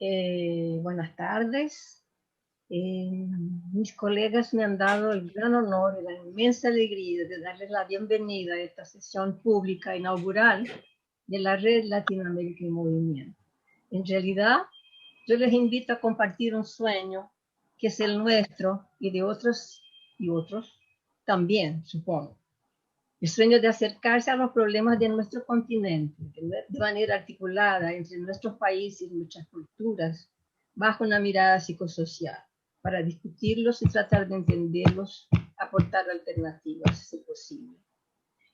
Buenas tardes. Mis colegas me han dado el gran honor y la inmensa alegría de darles la bienvenida a esta sesión pública inaugural de la Red Latinoamérica en Movimiento. En realidad, yo les invito a compartir un sueño que es el nuestro y de otros también, supongo. El sueño de acercarse a los problemas de nuestro continente de manera articulada entre nuestros países y nuestras culturas, bajo una mirada psicosocial, para discutirlos y tratar de entenderlos, aportar alternativas, si posible.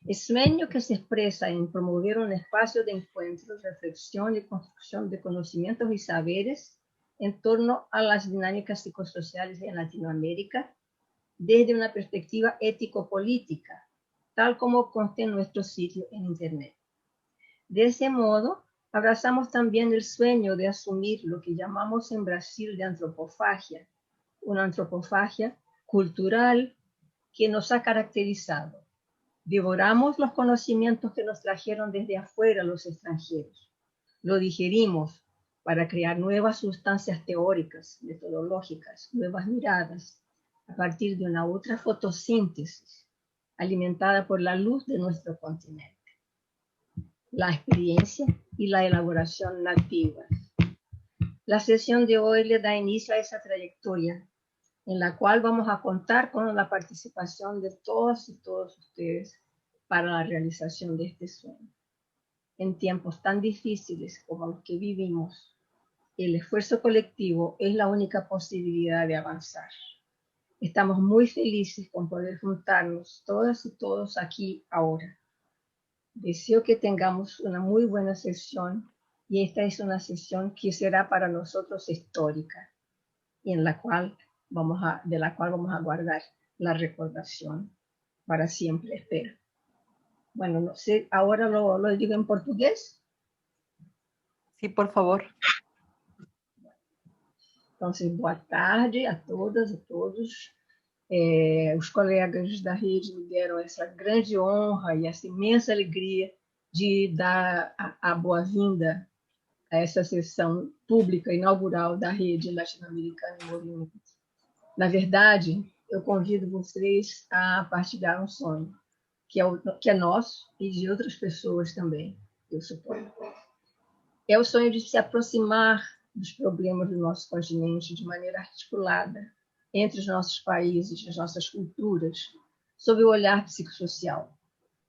El sueño que se expresa en promover un espacio de encuentro, reflexión y construcción de conocimientos y saberes en torno a las dinámicas psicosociales en Latinoamérica, desde una perspectiva ético-política, tal como consta en nuestro sitio en Internet. De ese modo, abrazamos también el sueño de asumir lo que llamamos en Brasil de antropofagia, una antropofagia cultural que nos ha caracterizado. Devoramos los conocimientos que nos trajeron desde afuera los extranjeros. Lo digerimos para crear nuevas sustancias teóricas, metodológicas, nuevas miradas, a partir de una otra fotosíntesis, alimentada por la luz de nuestro continente, la experiencia y la elaboración nativas. La sesión de hoy le da inicio a esa trayectoria, en la cual vamos a contar con la participación de todas y todos ustedes para la realización de este sueño. En tiempos tan difíciles como los que vivimos, el esfuerzo colectivo es la única posibilidad de avanzar. Estamos muy felices con poder juntarnos todas y todos aquí ahora. Deseo que tengamos una muy buena sesión y esta es una sesión que será para nosotros histórica y de la cual vamos a guardar la recordación para siempre, espero. Bueno, no sé, ahora lo digo en portugués. Sí, por favor. Entonces, boa tarde a todas e todos. Os colegas da rede me deram essa grande honra e essa imensa alegria de dar a boa-vinda a essa sessão pública inaugural da Rede Latino-Americana em Movimento. Na verdade, eu convido vocês a partilhar um sonho, que é nosso e de outras pessoas também, eu suponho. É o sonho de se aproximar dos problemas do nosso continente de maneira articulada, entre os nossos países, as nossas culturas, sob o olhar psicossocial,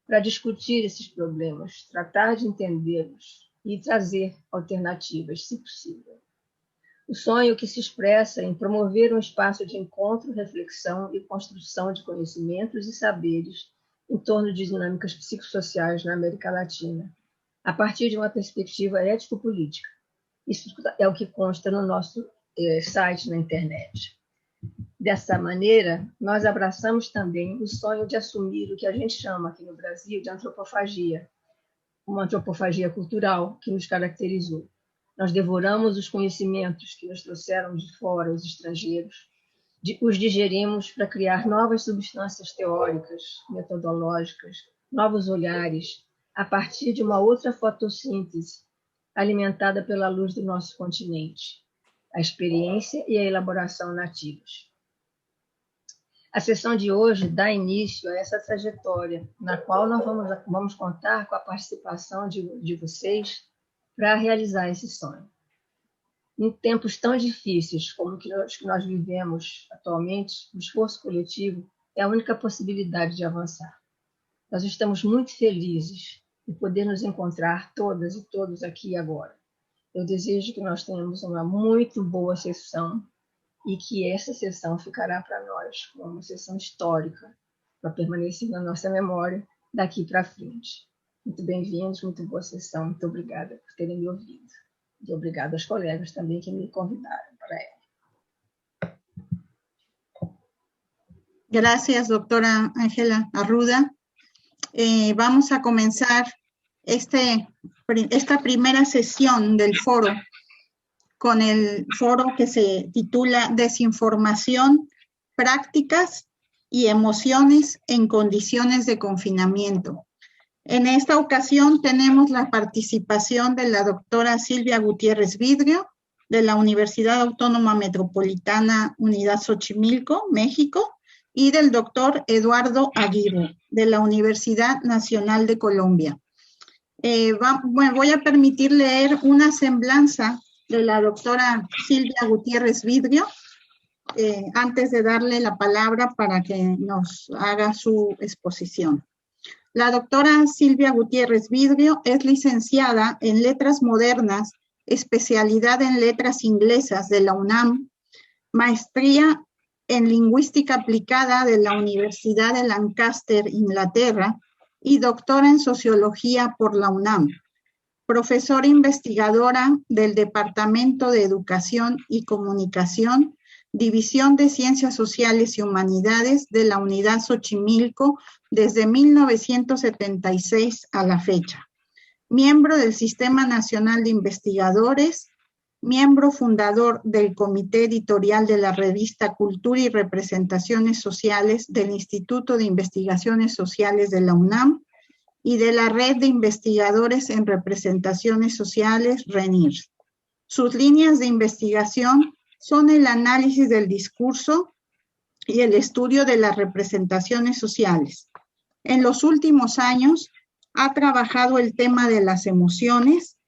para discutir esses problemas, tratar de entendê-los e trazer alternativas, se possível. O sonho que se expressa em promover um espaço de encontro, reflexão e construção de conhecimentos e saberes em torno de dinâmicas psicossociais na América Latina, a partir de uma perspectiva ético-política. Isso é o que consta no nosso site na internet. Dessa maneira, nós abraçamos também o sonho de assumir o que a gente chama aqui no Brasil de antropofagia, uma antropofagia cultural que nos caracterizou. Nós devoramos os conhecimentos que nos trouxeram de fora, os estrangeiros, os digerimos para criar novas substâncias teóricas, metodológicas, novos olhares, a partir de uma outra fotossíntese, alimentada pela luz do nosso continente, a experiência e a elaboração nativas. A sessão de hoje dá início a essa trajetória, na qual nós vamos contar com a participação de vocês para realizar esse sonho. Em tempos tão difíceis como os que nós vivemos atualmente, o esforço coletivo é a única possibilidade de avançar. Nós estamos muito felizes de poder nos encontrar todas e todos aqui agora. Eu desejo que nós tenhamos uma muito boa sessão e que essa sessão ficará para nós como uma sessão histórica, para permanecer na nossa memória daqui para frente. Muito bem-vindos, muito boa sessão, muito obrigada por terem me ouvido. E obrigada aos colegas também que me convidaram para ela. Gracias, doctora Ángela Arruda. Vamos a comenzar esta primera sesión del foro con el foro que se titula Desinformación, prácticas y emociones en condiciones de confinamiento. En esta ocasión tenemos la participación de la doctora Silvia Gutiérrez Vidrio, de la Universidad Autónoma Metropolitana Unidad Xochimilco, México, y del doctor Eduardo Aguirre, de la Universidad Nacional de Colombia. Bueno, voy a permitir leer una semblanza de la doctora Silvia Gutiérrez Vidrio, antes de darle la palabra para que nos haga su exposición. La doctora Silvia Gutiérrez Vidrio es licenciada en Letras Modernas, especialidad en Letras Inglesas de la UNAM, maestría en Lingüística Aplicada de la Universidad de Lancaster, Inglaterra, y doctora en Sociología por la UNAM. Profesora investigadora del Departamento de Educación y Comunicación, División de Ciencias Sociales y Humanidades de la Unidad Xochimilco desde 1976 a la fecha. Miembro del Sistema Nacional de Investigadores, miembro fundador del Comité Editorial de la revista Cultura y Representaciones Sociales del Instituto de Investigaciones Sociales de la UNAM y de la Red de Investigadores en Representaciones Sociales, RENIR. Sus líneas de investigación son el análisis del discurso y el estudio de las representaciones sociales. En los últimos años ha trabajado el tema de las emociones.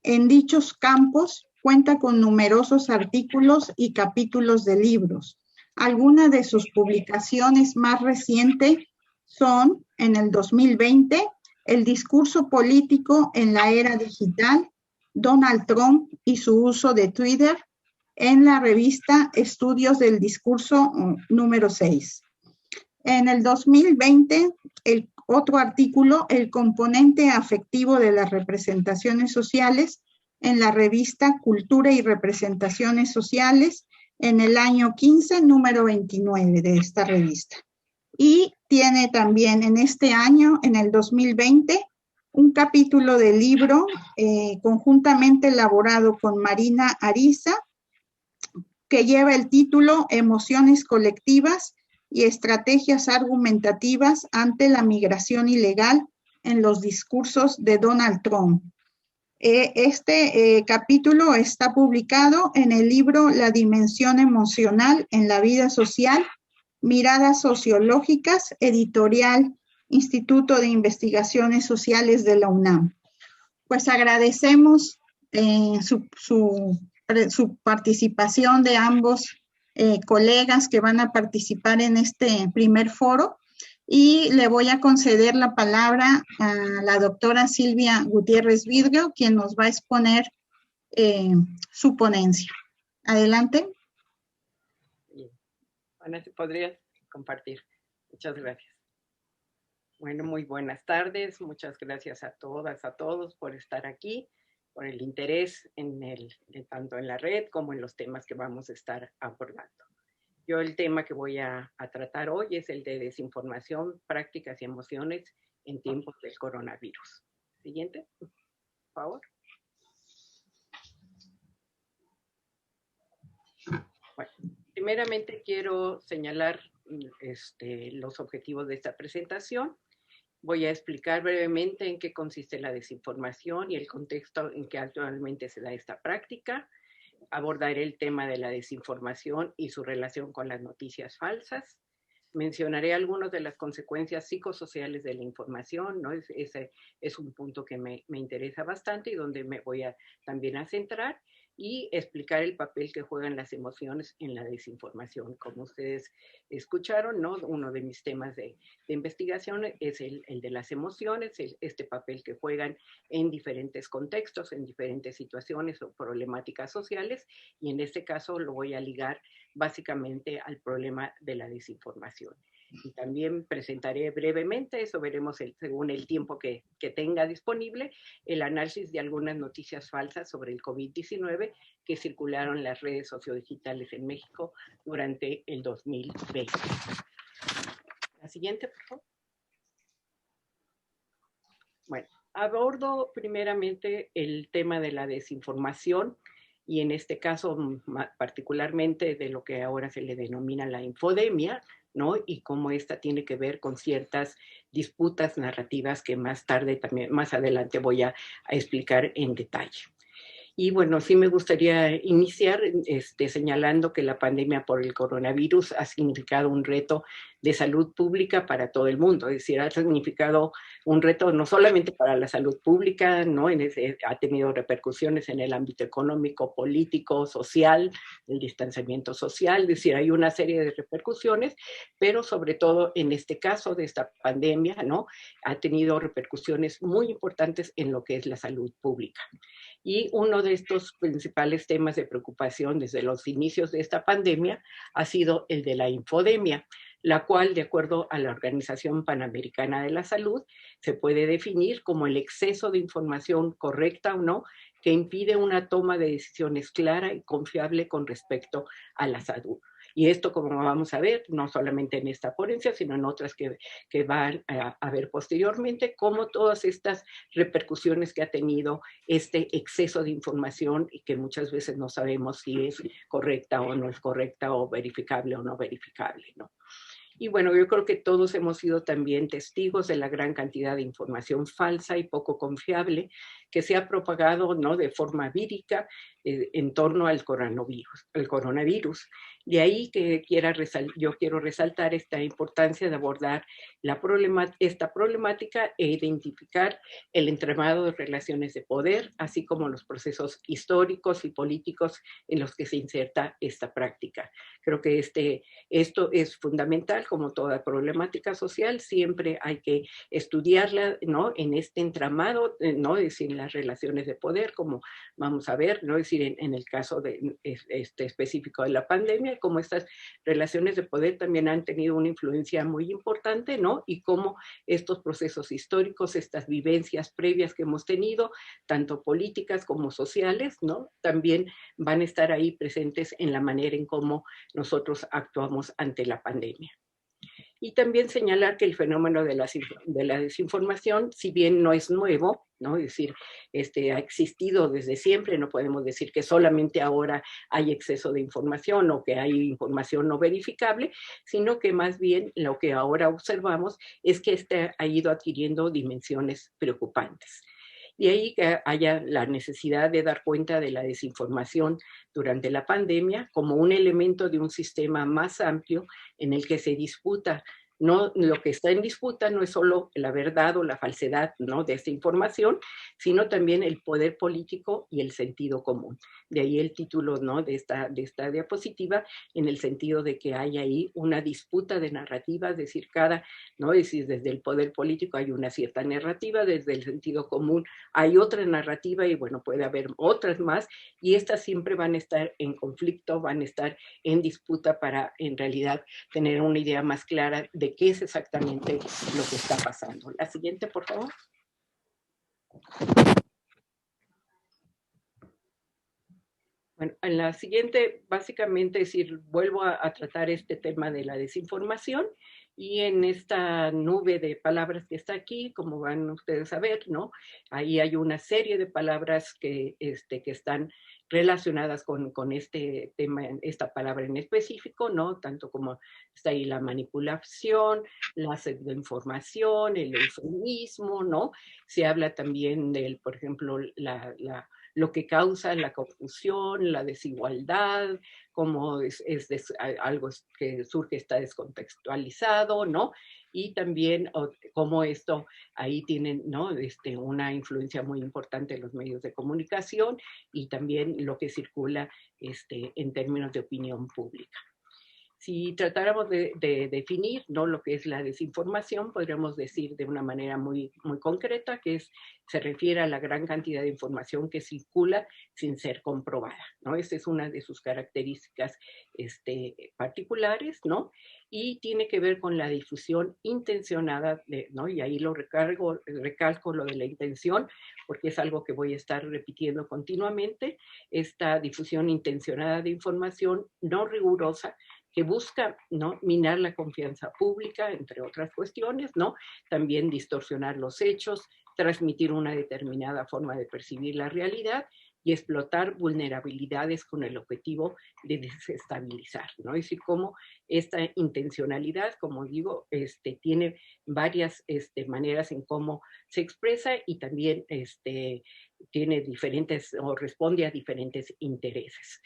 En dichos campos cuenta con numerosos artículos y capítulos de libros. Algunas de sus publicaciones más recientes son, en el 2020, El discurso político en la era digital, Donald Trump y su uso de Twitter, en la revista Estudios del Discurso número 6. En el 2020, el otro artículo, El componente afectivo de las representaciones sociales, en la revista Cultura y Representaciones Sociales, en el año 15, número 29 de esta revista. Y tiene también en este año, en el 2020, un capítulo del libro conjuntamente elaborado con Marina Ariza, que lleva el título Emociones colectivas y estrategias argumentativas ante la migración ilegal en los discursos de Donald Trump. Este capítulo está publicado en el libro La dimensión emocional en la vida social, Miradas sociológicas, editorial Instituto de Investigaciones Sociales de la UNAM. Pues agradecemos su participación de ambos colegas que van a participar en este primer foro, y le voy a conceder la palabra a la doctora Silvia Gutiérrez Vidrio, quien nos va a exponer su ponencia. Adelante. Bueno, si podrías compartir. Muchas gracias. Bueno, muy buenas tardes. Muchas gracias a todas, a todos por estar aquí, por el interés tanto en la red como en los temas que vamos a estar abordando. Yo el tema que voy a tratar hoy es el de desinformación, prácticas y emociones en tiempos del coronavirus. Siguiente, por favor. Bueno, primeramente quiero señalar los objetivos de esta presentación. Voy a explicar brevemente en qué consiste la desinformación y el contexto en que actualmente se da esta práctica. Abordaré el tema de la desinformación y su relación con las noticias falsas. Mencionaré algunas de las consecuencias psicosociales de la información, ¿no? Ese es un punto que me interesa bastante y donde me voy también a centrar, y explicar el papel que juegan las emociones en la desinformación. Como ustedes escucharon, ¿no? Uno de mis temas de investigación es el de las emociones, este papel que juegan en diferentes contextos, en diferentes situaciones o problemáticas sociales, y en este caso lo voy a ligar básicamente al problema de la desinformación. Y también presentaré brevemente, eso veremos según el tiempo que tenga disponible, el análisis de algunas noticias falsas sobre el COVID-19 que circularon en las redes sociodigitales en México durante el 2020. La siguiente, por favor. Bueno, abordo primeramente el tema de la desinformación, y en este caso particularmente de lo que ahora se le denomina la infodemia, ¿no? Y cómo esta tiene que ver con ciertas disputas narrativas que más adelante voy a explicar en detalle. Y bueno, sí me gustaría iniciar señalando que la pandemia por el coronavirus ha significado un reto de salud pública para todo el mundo. Es decir, ha significado un reto no solamente para la salud pública, ¿no? Ha tenido repercusiones en el ámbito económico, político, social, el distanciamiento social. Es decir, hay una serie de repercusiones, pero sobre todo en este caso de esta pandemia, ¿no? Ha tenido repercusiones muy importantes en lo que es la salud pública. Y uno de estos principales temas de preocupación desde los inicios de esta pandemia ha sido el de la infodemia, la cual, de acuerdo a la Organización Panamericana de la Salud, se puede definir como el exceso de información correcta o no que impide una toma de decisiones clara y confiable con respecto a la salud. Y esto, como vamos a ver, no solamente en esta ponencia, sino en otras que van a ver posteriormente, cómo todas estas repercusiones que ha tenido este exceso de información y que muchas veces no sabemos si es correcta o no es correcta o verificable o no verificable, ¿no? Y bueno, yo creo que todos hemos sido también testigos de la gran cantidad de información falsa y poco confiable que se ha propagado, ¿no?, de forma vírica en torno al coronavirus. De ahí que yo quiero resaltar esta importancia de abordar esta problemática e identificar el entramado de relaciones de poder, así como los procesos históricos y políticos en los que se inserta esta práctica. Creo que esto es fundamental, como toda problemática social, siempre hay que estudiarla, ¿no?, en este entramado, ¿no?, es decir, en las relaciones de poder, como vamos a ver, ¿no?, es decir, en el caso específico de la pandemia, cómo estas relaciones de poder también han tenido una influencia muy importante, ¿no?, y cómo estos procesos históricos, estas vivencias previas que hemos tenido, tanto políticas como sociales, ¿no?, también van a estar ahí presentes en la manera en cómo nosotros actuamos ante la pandemia. Y también señalar que el fenómeno de la desinformación, si bien no es nuevo, ¿no?, es decir, ha existido desde siempre, no podemos decir que solamente ahora hay exceso de información o que hay información no verificable, sino que más bien lo que ahora observamos es que ha ido adquiriendo dimensiones preocupantes. Y ahí que haya la necesidad de dar cuenta de la desinformación durante la pandemia como un elemento de un sistema más amplio en el que se disputa. No, lo que está en disputa no es solo la verdad o la falsedad, ¿no?, de esta información, sino también el poder político y el sentido común. De ahí el título, ¿no?, de esta diapositiva, en el sentido de que hay ahí una disputa de narrativas, es decir, ¿no?, es decir, desde el poder político hay una cierta narrativa, desde el sentido común hay otra narrativa y bueno, puede haber otras más, y estas siempre van a estar en conflicto, van a estar en disputa para en realidad tener una idea más clara de qué es exactamente lo que está pasando. La siguiente, por favor. Bueno, en la siguiente, básicamente, es decir, vuelvo a tratar este tema de la desinformación y en esta nube de palabras que está aquí, como van ustedes a ver, ¿no?, ahí hay una serie de palabras que están relacionadas con este tema, esta palabra en específico, ¿no?, tanto como está ahí la manipulación, la pseudoinformación, el eufemismo, ¿no? Se habla también del, por ejemplo, lo que causa la confusión, la desigualdad, cómo algo que surge está descontextualizado, ¿no? Y también cómo esto ahí tienen, ¿no?, una influencia muy importante en los medios de comunicación y también lo que circula en términos de opinión pública. Si tratáramos de definir, ¿no?, lo que es la desinformación, podríamos decir de una manera muy, muy concreta que se refiere a la gran cantidad de información que circula sin ser comprobada, ¿no? Esa es una de sus características particulares, ¿no? Y tiene que ver con la difusión intencionada, ¿no? Y ahí recalco lo de la intención, porque es algo que voy a estar repitiendo continuamente, esta difusión intencionada de información no rigurosa, que busca, ¿no?, minar la confianza pública, entre otras cuestiones, ¿no? También distorsionar los hechos, transmitir una determinada forma de percibir la realidad y explotar vulnerabilidades con el objetivo de desestabilizar, ¿no? Es decir, cómo esta intencionalidad, como digo, tiene varias maneras en cómo se expresa y también tiene diferentes o responde a diferentes intereses.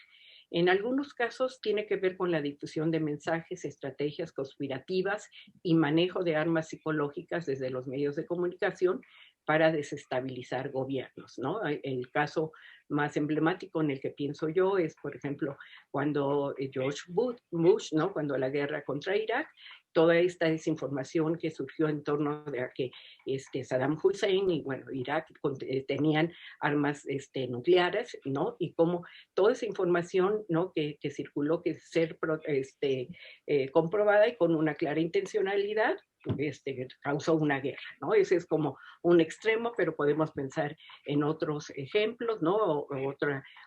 En algunos casos tiene que ver con la difusión de mensajes, estrategias conspirativas y manejo de armas psicológicas desde los medios de comunicación para desestabilizar gobiernos, ¿no? El caso más emblemático en el que pienso yo es, por ejemplo, cuando George Bush, ¿no? Cuando la guerra contra Irak, toda esta desinformación que surgió en torno a que Saddam Hussein y, bueno, Irak tenían armas nucleares, ¿no? Y cómo toda esa información, ¿no? que circuló, que ser comprobada y con una clara intencionalidad, causó una guerra, ¿no? Ese es como un extremo, pero podemos pensar en otros ejemplos, ¿no?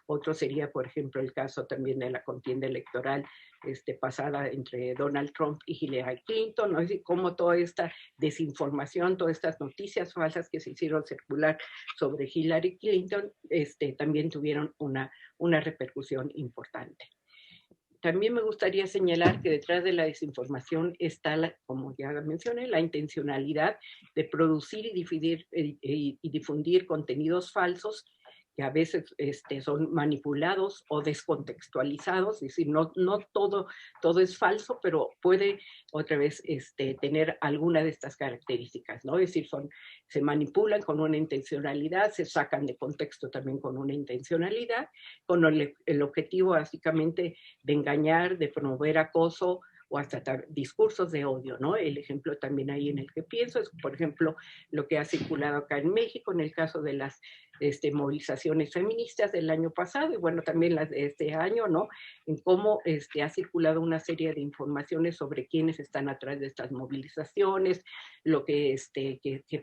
Otro sería, por ejemplo, el caso también de la contienda electoral pasada entre Donald Trump y Hillary Clinton, ¿no? Es decir, cómo toda esta desinformación, todas estas noticias falsas que se hicieron circular sobre Hillary Clinton, también tuvieron una repercusión importante. También me gustaría señalar que detrás de la desinformación está, como ya mencioné, la intencionalidad de producir y difundir contenidos falsos que a veces son manipulados o descontextualizados, es decir, no todo es falso, pero puede otra vez tener alguna de estas características, ¿no? Es decir, se manipulan con una intencionalidad, se sacan de contexto también con una intencionalidad, con el objetivo básicamente de engañar, de promover acoso o hasta discursos de odio, ¿no? El ejemplo también ahí en el que pienso es, por ejemplo, lo que ha circulado acá en México en el caso de las movilizaciones feministas del año pasado y bueno, también las de este año, ¿no? En cómo ha circulado una serie de informaciones sobre quiénes están atrás de estas movilizaciones, lo que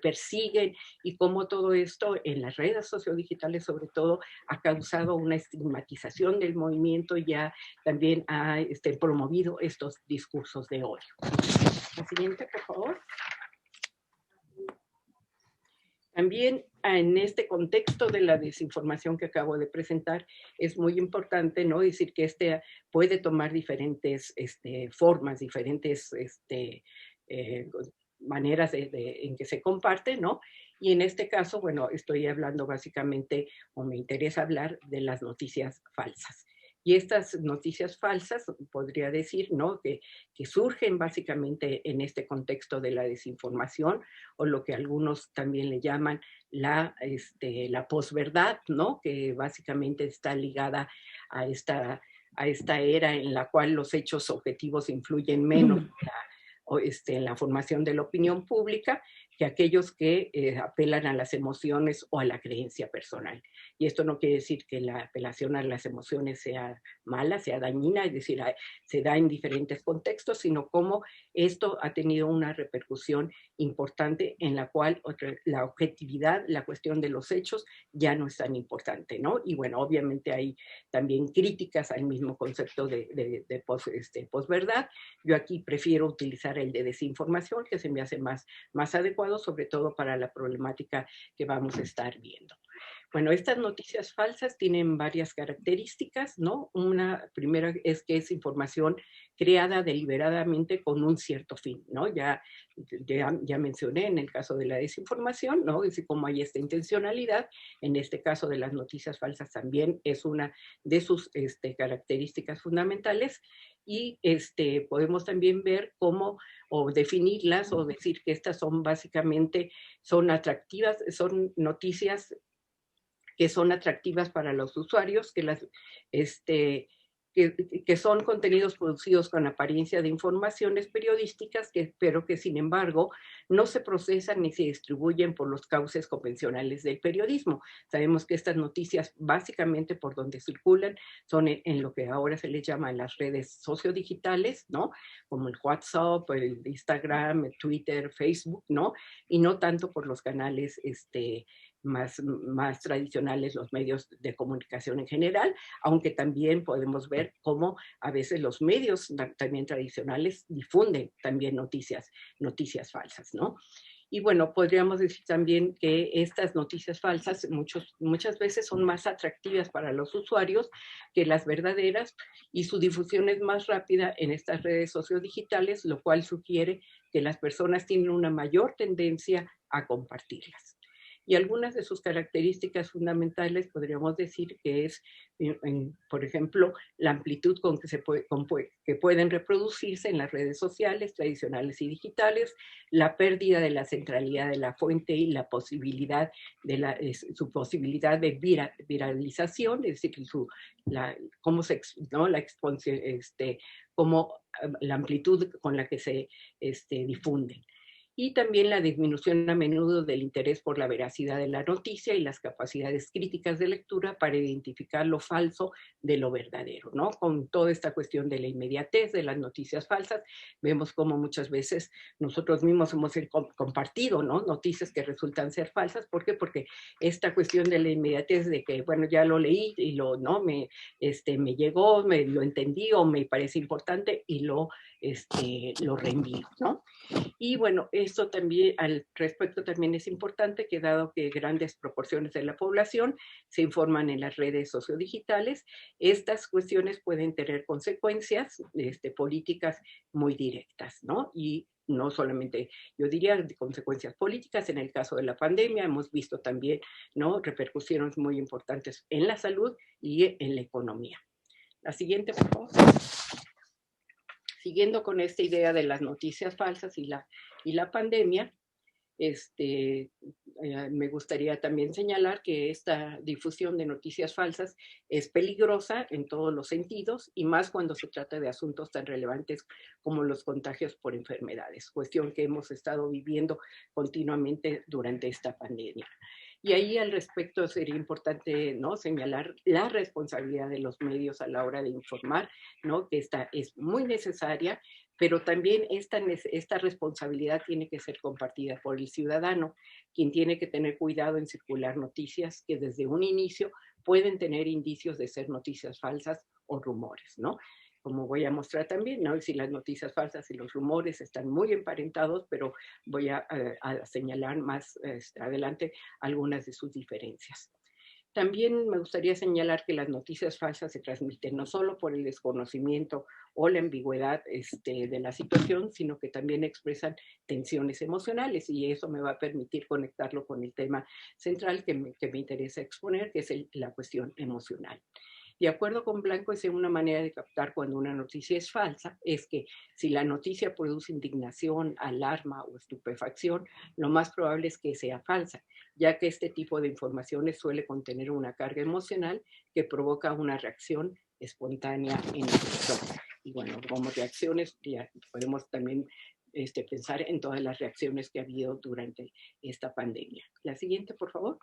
persiguen y cómo todo esto en las redes sociodigitales sobre todo ha causado una estigmatización del movimiento y ya también ha promovido estos discursos de odio. La siguiente, por favor. También en este contexto de la desinformación que acabo de presentar, es muy importante, ¿no? Decir que puede tomar diferentes formas, diferentes maneras en que se comparte, ¿no? Y en este caso, bueno, estoy hablando básicamente, o me interesa hablar de las noticias falsas. Y estas noticias falsas, podría decir, ¿no? que surgen básicamente en este contexto de la desinformación, o lo que algunos también le llaman la posverdad, ¿no? Que básicamente está ligada a esta era en la cual los hechos objetivos influyen menos en la formación de la opinión pública que aquellos que apelan a las emociones o a la creencia personal. Y esto no quiere decir que la apelación a las emociones sea mala, sea dañina, es decir, se da en diferentes contextos, sino cómo esto ha tenido una repercusión importante en la cual la objetividad, la cuestión de los hechos ya no es tan importante, ¿no? Y bueno, obviamente hay también críticas al mismo concepto de posverdad. Yo aquí prefiero utilizar el de desinformación, que se me hace más adecuado, sobre todo para la problemática que vamos a estar viendo. Bueno, estas noticias falsas tienen varias características, ¿no? Una primera es que es información creada deliberadamente con un cierto fin, ¿no? Ya mencioné en el caso de la desinformación, ¿no? Es decir, como hay esta intencionalidad, en este caso de las noticias falsas también es una de sus características fundamentales y podemos también ver cómo o definirlas o decir que estas son básicamente, son atractivas, son noticias que son atractivas para los usuarios, que son contenidos producidos con apariencia de informaciones periodísticas, pero que sin embargo no se procesan ni se distribuyen por los cauces convencionales del periodismo. Sabemos que estas noticias básicamente por donde circulan son en lo que ahora se les llama las redes sociodigitales, ¿no? Como el WhatsApp, el Instagram, el Twitter, Facebook, ¿no? Y no tanto por los canales más tradicionales, los medios de comunicación en general, aunque también podemos ver cómo a veces los medios también tradicionales difunden también noticias falsas, ¿no? Y bueno, podríamos decir también que estas noticias falsas muchas veces son más atractivas para los usuarios que las verdaderas, y su difusión es más rápida en estas redes sociodigitales, lo cual sugiere que las personas tienen una mayor tendencia a compartirlas. Y algunas de sus características fundamentales podríamos decir que es, por ejemplo, la amplitud con que pueden reproducirse en las redes sociales tradicionales y digitales, la pérdida de la centralidad de la fuente y la posibilidad de su posibilidad de viralización, es decir, la amplitud con la que se difunden. Y también la disminución a menudo del interés por la veracidad de la noticia y las capacidades críticas de lectura para identificar lo falso de lo verdadero, ¿no? Con toda esta cuestión de la inmediatez de las noticias falsas, vemos cómo muchas veces nosotros mismos hemos compartido, ¿no?, noticias que resultan ser falsas. ¿Por qué? Porque esta cuestión de la inmediatez de que, bueno, ya lo leí y me llegó, lo entendí o me parece importante y lo reenvío, ¿no? Y bueno, esto también, al respecto también es importante que dado que grandes proporciones de la población se informan en las redes sociodigitales, estas cuestiones pueden tener consecuencias políticas muy directas, ¿no? Y no solamente, yo diría, de consecuencias políticas. En el caso de la pandemia hemos visto también, ¿no?, repercusiones muy importantes en la salud y en la economía. La siguiente, por favor. Siguiendo con esta idea de las noticias falsas y la pandemia, me gustaría también señalar que esta difusión de noticias falsas es peligrosa en todos los sentidos, y más cuando se trata de asuntos tan relevantes como los contagios por enfermedades, cuestión que hemos estado viviendo continuamente durante esta pandemia. Y ahí al respecto sería importante, ¿no?, señalar la responsabilidad de los medios a la hora de informar, ¿no?, que esta es muy necesaria, pero también esta responsabilidad tiene que ser compartida por el ciudadano, quien tiene que tener cuidado en circular noticias que desde un inicio pueden tener indicios de ser noticias falsas o rumores, ¿no? Como voy a mostrar también, ¿no?, si las noticias falsas y los rumores están muy emparentados, pero voy a señalar más adelante algunas de sus diferencias. También me gustaría señalar que las noticias falsas se transmiten no solo por el desconocimiento o la ambigüedad de la situación, sino que también expresan tensiones emocionales, y eso me va a permitir conectarlo con el tema central que me interesa exponer, que es la cuestión emocional. De acuerdo con Blanco, es una manera de captar cuando una noticia es falsa, es que si la noticia produce indignación, alarma o estupefacción, lo más probable es que sea falsa, ya que este tipo de informaciones suele contener una carga emocional que provoca una reacción espontánea en el lector. Y bueno, como reacciones, ya podemos también pensar en todas las reacciones que ha habido durante esta pandemia. La siguiente, por favor.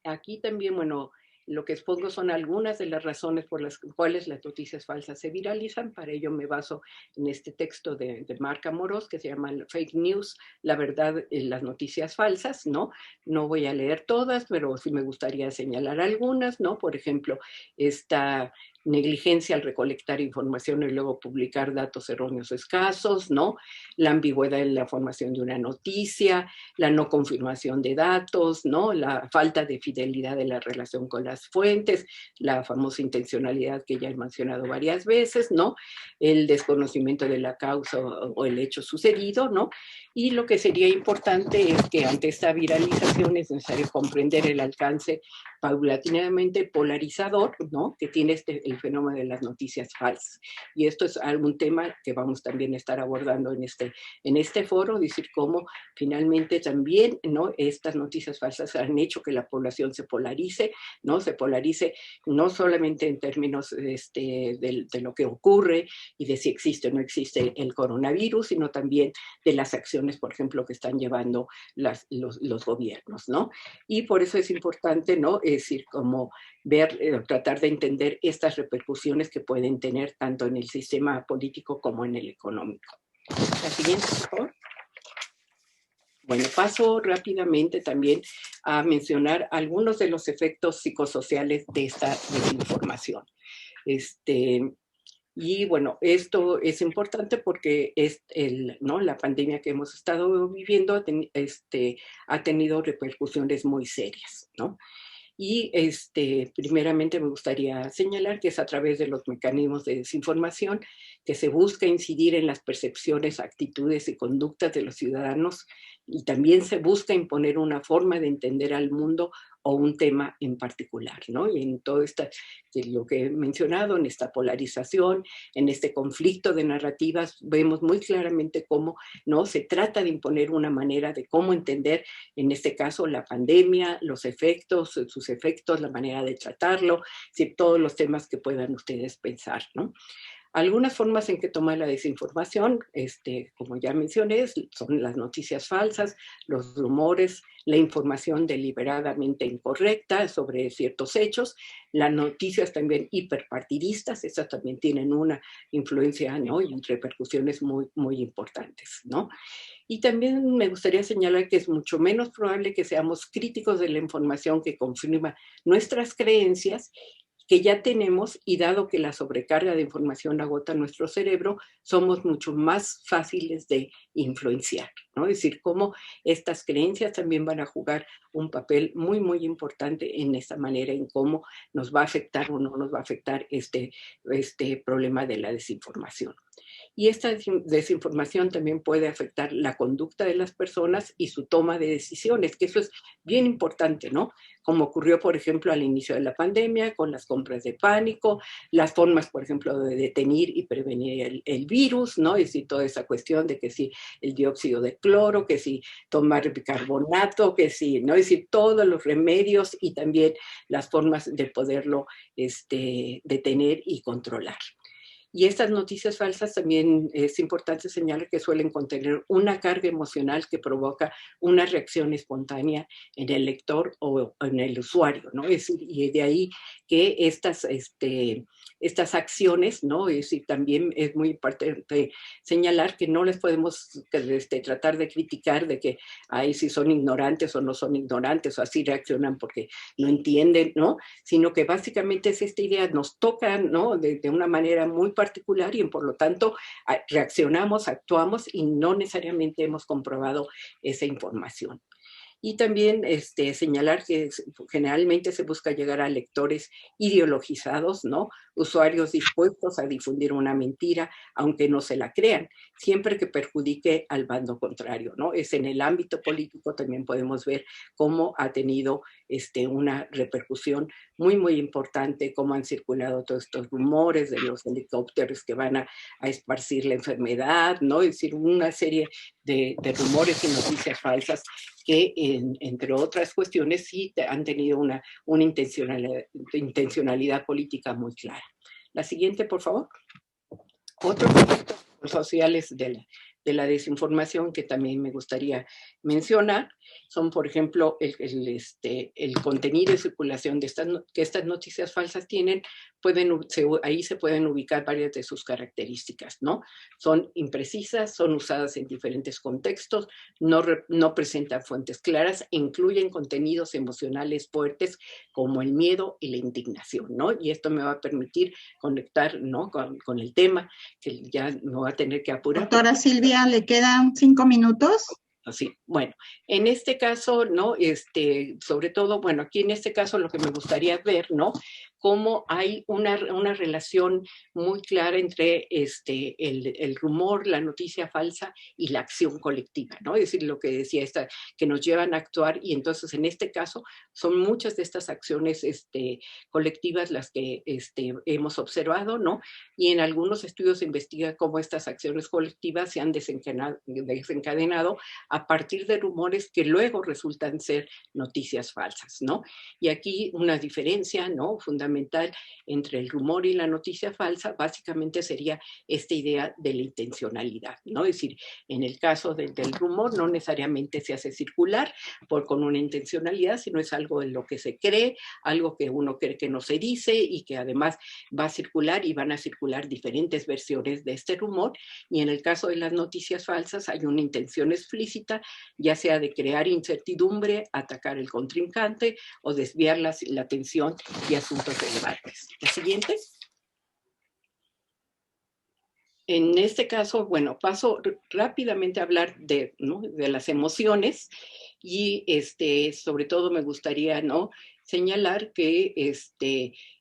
Aquí también, bueno, lo que expongo son algunas de las razones por las cuales las noticias falsas se viralizan. Para ello me baso en este texto de Marc Amorós, que se llama Fake News, la verdad en las noticias falsas, ¿no? No voy a leer todas, pero sí me gustaría señalar algunas, ¿no? Por ejemplo, esta negligencia al recolectar información y luego publicar datos erróneos o escasos, ¿no? La ambigüedad en la formación de una noticia, la no confirmación de datos, ¿no? La falta de fidelidad de la relación con las fuentes, la famosa intencionalidad que ya he mencionado varias veces, ¿no? El desconocimiento de la causa o el hecho sucedido, ¿no? Y lo que sería importante es que ante esta viralización es necesario comprender el alcance paulatinamente polarizador, ¿no?, que tiene el fenómeno de las noticias falsas. Y esto es algún tema que vamos también a estar abordando en este foro, decir cómo finalmente también, ¿no?, estas noticias falsas han hecho que la población se polarice, ¿no? Se polarice no solamente en términos de lo que ocurre y de si existe o no existe el coronavirus, sino también de las acciones, por ejemplo, que están llevando los gobiernos, ¿no? Y por eso es importante, ¿no?, es decir, como ver, tratar de entender estas repercusiones que pueden tener tanto en el sistema político como en el económico. La siguiente, por favor. Bueno, paso rápidamente también a mencionar algunos de los efectos psicosociales de esta desinformación. Y bueno, esto es importante porque la pandemia que hemos estado viviendo ha tenido repercusiones muy serias, ¿no? Y primeramente me gustaría señalar que es a través de los mecanismos de desinformación que se busca incidir en las percepciones, actitudes y conductas de los ciudadanos, y también se busca imponer una forma de entender al mundo o un tema en particular, ¿no? Y en todo lo que he mencionado, en esta polarización, en este conflicto de narrativas, vemos muy claramente cómo, ¿no?, se trata de imponer una manera de cómo entender, en este caso, la pandemia, los efectos, sus efectos, la manera de tratarlo, todos los temas que puedan ustedes pensar, ¿no? Algunas formas en que toma la desinformación, como ya mencioné, son las noticias falsas, los rumores, la información deliberadamente incorrecta sobre ciertos hechos, las noticias también hiperpartidistas, estas también tienen una influencia, ¿no?, y repercusiones muy, muy importantes, ¿no? Y también me gustaría señalar que es mucho menos probable que seamos críticos de la información que confirma nuestras creencias que ya tenemos, y dado que la sobrecarga de información agota nuestro cerebro, somos mucho más fáciles de influenciar, ¿no? Es decir, cómo estas creencias también van a jugar un papel muy, muy importante en esta manera, en cómo nos va a afectar o no nos va a afectar este problema de la desinformación. Y esta desinformación también puede afectar la conducta de las personas y su toma de decisiones, que eso es bien importante, ¿no? Como ocurrió, por ejemplo, al inicio de la pandemia, con las compras de pánico, las formas, por ejemplo, de detener y prevenir el virus, ¿no? Es decir, toda esa cuestión de que si el dióxido de cloro, que si tomar bicarbonato, que si, ¿no? Es decir, todos los remedios y también las formas de poderlo detener y controlar. Y estas noticias falsas también es importante señalar que suelen contener una carga emocional que provoca una reacción espontánea en el lector o en el usuario, ¿no? Es decir, y de ahí que estas acciones, ¿no? Es decir, también es muy importante señalar que no les podemos tratar de criticar de que, ay, si son ignorantes o no son ignorantes o así reaccionan porque no entienden, ¿no? Sino que básicamente es esta idea, nos toca, ¿no?, de una manera muy particular y por lo tanto reaccionamos, actuamos y no necesariamente hemos comprobado esa información. Y también señalar que generalmente se busca llegar a lectores ideologizados, ¿no? Usuarios dispuestos a difundir una mentira, aunque no se la crean, siempre que perjudique al bando contrario, ¿no? Es en el ámbito político también podemos ver cómo ha tenido una repercusión muy, muy importante, cómo han circulado todos estos rumores de los helicópteros que van a esparcir la enfermedad, ¿no? Es decir, una serie de rumores y noticias falsas que, entre otras cuestiones, sí han tenido una intencionalidad política muy clara. La siguiente, por favor. Otros efectos sociales de la desinformación que también me gustaría mencionar son, por ejemplo, el contenido y circulación de estas noticias falsas tienen, ahí se pueden ubicar varias de sus características, ¿no? Son imprecisas, son usadas en diferentes contextos, no presentan fuentes claras, incluyen contenidos emocionales fuertes como el miedo y la indignación, ¿no? Y esto me va a permitir conectar, ¿no?, con el tema, que ya no va a tener que apurar. Doctora Silvia, ¿le quedan 5 minutos? Sí, bueno, en este caso, ¿no? Sobre todo, bueno, aquí en este caso lo que me gustaría ver, ¿no?, cómo hay una relación muy clara entre el rumor, la noticia falsa y la acción colectiva, ¿no? Es decir, lo que decía que nos llevan a actuar, y entonces en este caso son muchas de estas acciones colectivas las que hemos observado, ¿no? Y en algunos estudios se investiga cómo estas acciones colectivas se han desencadenado a partir de rumores que luego resultan ser noticias falsas, ¿no? Y aquí una diferencia, ¿no?, fundamental entre el rumor y la noticia falsa básicamente sería esta idea de la intencionalidad, ¿no? Es decir, en el caso del rumor no necesariamente se hace circular con una intencionalidad, sino es algo en lo que se cree, algo que uno cree que no se dice y que además va a circular, y van a circular diferentes versiones de este rumor. Y en el caso de las noticias falsas hay una intención explícita, ya sea de crear incertidumbre, atacar al contrincante o desviar la atención de asuntos relevantes. ¿La siguiente? En este caso, bueno, paso rápidamente a hablar de, ¿no?, de las emociones y sobre todo me gustaría, ¿no?, señalar que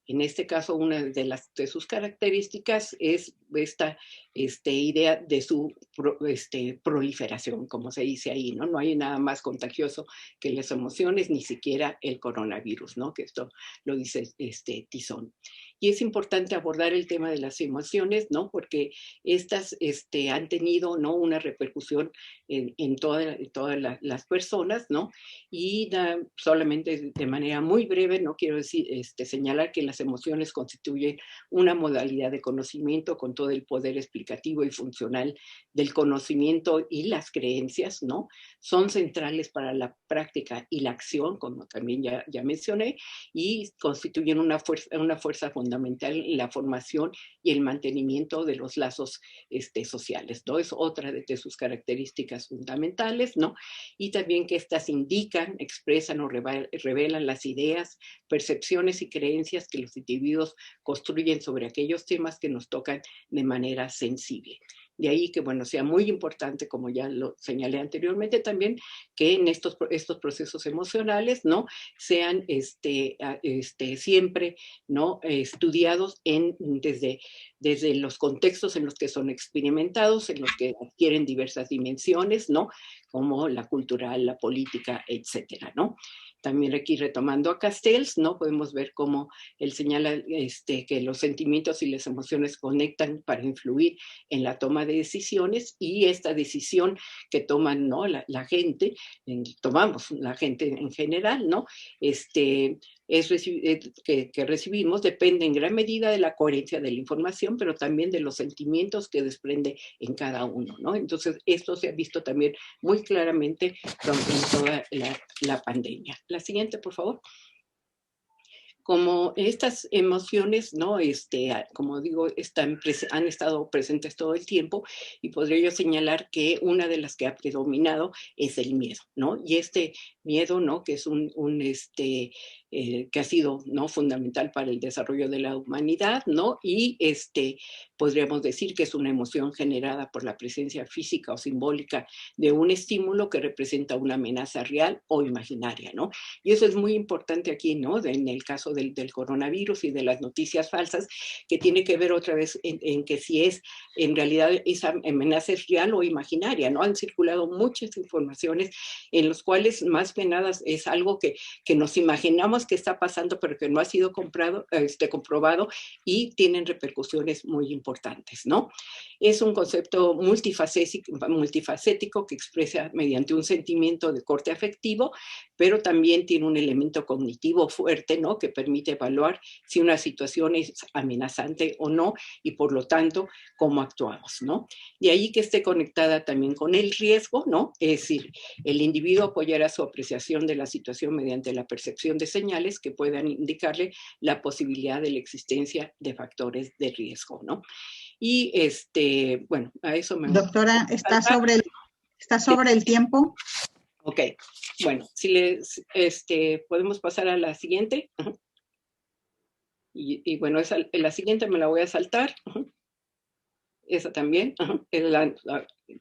en este caso una de sus características es esta idea de su proliferación, como se dice ahí, ¿no? No hay nada más contagioso que las emociones, ni siquiera el coronavirus, ¿no? Que esto lo dice Tizón. Y es importante abordar el tema de las emociones, ¿no? Porque estas han tenido, ¿no?, una repercusión en todas las personas, ¿no? Y solamente de manera muy breve, no quiero decir, señalar que las emociones constituyen una modalidad de conocimiento con todo el poder explicativo y funcional del conocimiento, y las creencias, ¿no?, son centrales para la práctica y la acción, como también ya mencioné, y constituyen una fuerza fundamental en la formación y el mantenimiento de los lazos sociales, ¿no? Es otra de sus características fundamentales, ¿no? Y también que estas indican, expresan o revelan las ideas, percepciones y creencias que los individuos construyen sobre aquellos temas que nos tocan de manera sensible. De ahí que, bueno, sea muy importante, como ya lo señalé anteriormente también, que en estos procesos emocionales, ¿no?, sean siempre, ¿no?, estudiados desde los contextos en los que son experimentados, en los que adquieren diversas dimensiones, ¿no?, como la cultural, la política, etcétera, ¿no? También aquí, retomando a Castells, ¿no?, podemos ver cómo él señala que los sentimientos y las emociones conectan para influir en la toma de decisiones, y esta decisión que toman, ¿no?, la gente, tomamos la gente en general, ¿no?, que recibimos depende en gran medida de la coherencia de la información, pero también de los sentimientos que desprende en cada uno, ¿no? Entonces, esto se ha visto también muy claramente en toda la pandemia. La siguiente, por favor. Como estas emociones, ¿no?, como digo, han estado presentes todo el tiempo, y podría yo señalar que una de las que ha predominado es el miedo, ¿no? Y este miedo, ¿no?, que es que ha sido, ¿no?, fundamental para el desarrollo de la humanidad, ¿no? Y podríamos decir que es una emoción generada por la presencia física o simbólica de un estímulo que representa una amenaza real o imaginaria, ¿no? Y eso es muy importante aquí, ¿no?, en el caso del coronavirus y de las noticias falsas, que tiene que ver otra vez en que si en realidad esa amenaza es real o imaginaria, ¿no? Han circulado muchas informaciones en las cuales más que nada es algo que nos imaginamos que está pasando, pero que no ha sido comprobado, y tienen repercusiones muy importantes, ¿no? Es un concepto multifacético que expresa mediante un sentimiento de corte afectivo, pero también tiene un elemento cognitivo fuerte, ¿no?, que permite evaluar si una situación es amenazante o no, y por lo tanto, cómo actuamos, ¿no? De ahí que esté conectada también con el riesgo, ¿no? Es decir, el individuo apoyará su apreciación de la situación mediante la percepción de señales que puedan indicarle la posibilidad de la existencia de factores de riesgo, ¿no? Y bueno, a eso me... Doctora, está sobre el tiempo. Ok, bueno, si podemos pasar a la siguiente. Y bueno, la siguiente me la voy a saltar. Esa también.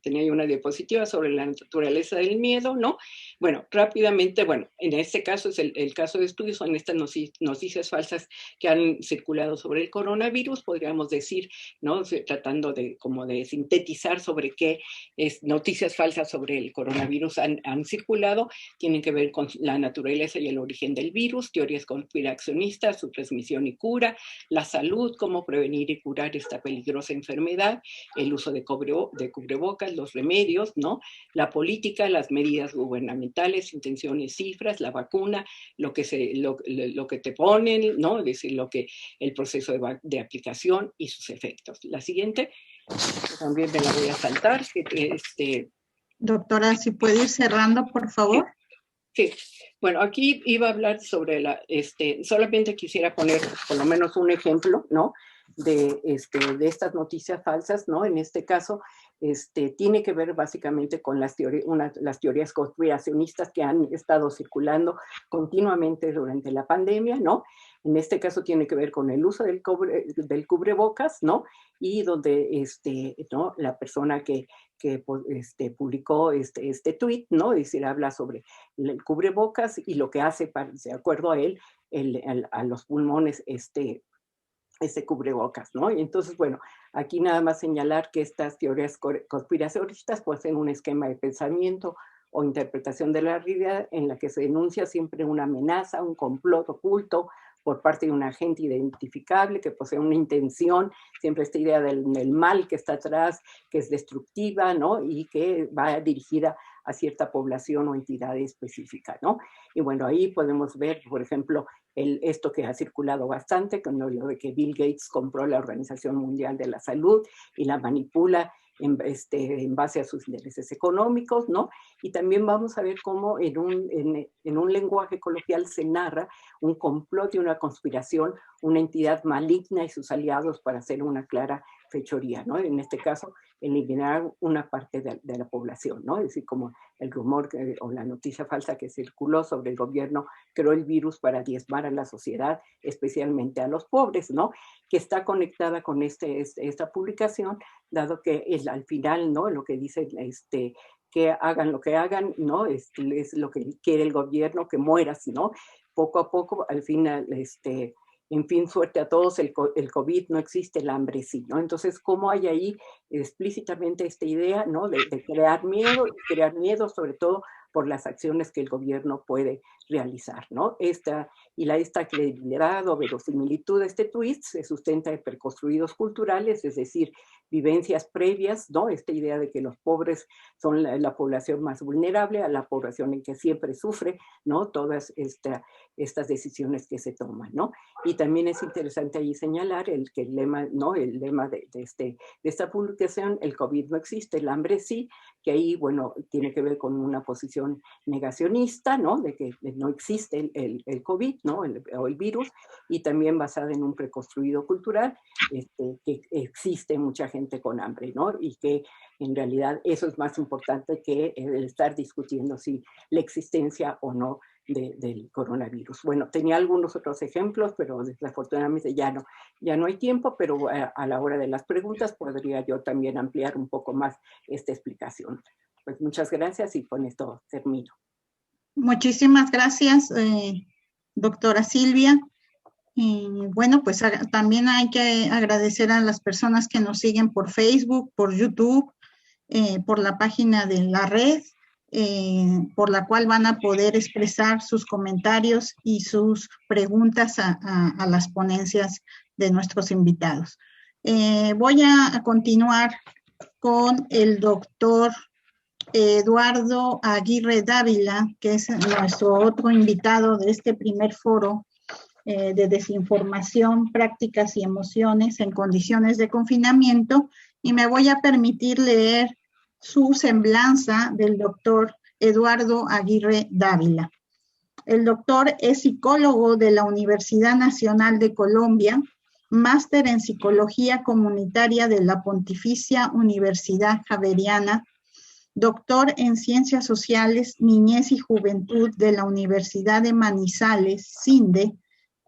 Tenía yo una diapositiva sobre la naturaleza del miedo, ¿no? Bueno, rápidamente, bueno, en este caso es el caso de estudio, son estas noticias falsas que han circulado sobre el coronavirus, podríamos decir, ¿no?, tratando como de sintetizar sobre qué noticias falsas sobre el coronavirus han circulado. Tienen que ver con la naturaleza y el origen del virus, teorías conspiracionistas, su transmisión y cura, la salud, cómo prevenir y curar esta peligrosa enfermedad, el uso de cubrebocas, los remedios, ¿no?, la política, las medidas gubernamentales, intenciones, cifras, la vacuna, lo que te ponen, ¿no?, es decir, el proceso de aplicación y sus efectos. La siguiente, también me la voy a saltar. Doctora, si puede ir cerrando, por favor. Sí, bueno, aquí iba a hablar sobre solamente quisiera poner por lo menos un ejemplo, ¿no?, de estas noticias falsas, ¿no? En este caso, tiene que ver básicamente con las teorías conspiracionistas que han estado circulando continuamente durante la pandemia, ¿no? En este caso tiene que ver con el uso del cubrebocas, ¿no? Y donde ¿no? La persona que publicó este tweet, ¿no? Es decir, habla sobre el cubrebocas y lo que hace, de acuerdo a él, a los pulmones este cubrebocas, ¿no? Y entonces, bueno, aquí nada más señalar que estas teorías conspiracionistas poseen un esquema de pensamiento o interpretación de la realidad en la que se denuncia siempre una amenaza, un complot oculto por parte de un agente identificable que posee una intención, siempre esta idea del mal que está atrás, que es destructiva, ¿no? Y que va dirigida a cierta población o entidad específica, ¿no? Y bueno, ahí podemos ver, por ejemplo, esto que ha circulado bastante, con lo de que Bill Gates compró la Organización Mundial de la Salud y la manipula en base a sus intereses económicos, ¿no? Y también vamos a ver cómo en un lenguaje coloquial se narra un complot y una conspiración, una entidad maligna y sus aliados para hacer una clara fechoría, ¿no? En este caso, eliminar una parte de la población, ¿no? Es decir, como el rumor o la noticia falsa que circuló sobre el gobierno creó el virus para diezmar a la sociedad, especialmente a los pobres, ¿no? Que está conectada con esta publicación, dado que al final, ¿no? Lo que dice que hagan lo que hagan, ¿no? Es lo que quiere el gobierno, que mueras, ¿no? Poco a poco, al final, en fin, suerte a todos, el COVID no existe, el hambre sí, ¿no? Entonces, ¿cómo hay ahí explícitamente esta idea, ¿no? De crear miedo sobre todo por las acciones que el gobierno puede realizar, ¿no? Esta credibilidad o verosimilitud de este tuit se sustenta en preconstruidos culturales, es decir, vivencias previas, ¿no? Esta idea de que los pobres son la población más vulnerable, a la población en que siempre sufre, ¿no? Todas estas decisiones que se toman, ¿no? Y también es interesante ahí señalar el lema, ¿no? El lema de esta publicación, el COVID no existe, el hambre sí, que ahí, bueno, tiene que ver con una posición negacionista, ¿no? De que no existe el COVID, ¿no? O el virus, y también basada en un preconstruido cultural, que existe mucha gente con hambre, ¿no? Y que en realidad eso es más importante que el estar discutiendo si la existencia o no del coronavirus. Bueno, tenía algunos otros ejemplos, pero desafortunadamente ya no hay tiempo, pero a la hora de las preguntas podría yo también ampliar un poco más esta explicación. Pues muchas gracias y con esto termino. Muchísimas gracias, doctora Silvia. Bueno, pues también hay que agradecer a las personas que nos siguen por Facebook, por YouTube, por la página de la red, por la cual van a poder expresar sus comentarios y sus preguntas a las ponencias de nuestros invitados. Voy a continuar con el doctor Eduardo Aguirre Dávila, que es nuestro otro invitado de este primer foro de desinformación, prácticas y emociones en condiciones de confinamiento, y me voy a permitir leer su semblanza del doctor Eduardo Aguirre Dávila. El doctor es psicólogo de la Universidad Nacional de Colombia, máster en Psicología Comunitaria de la Pontificia Universidad Javeriana, doctor en Ciencias Sociales, Niñez y Juventud de la Universidad de Manizales, CINDE.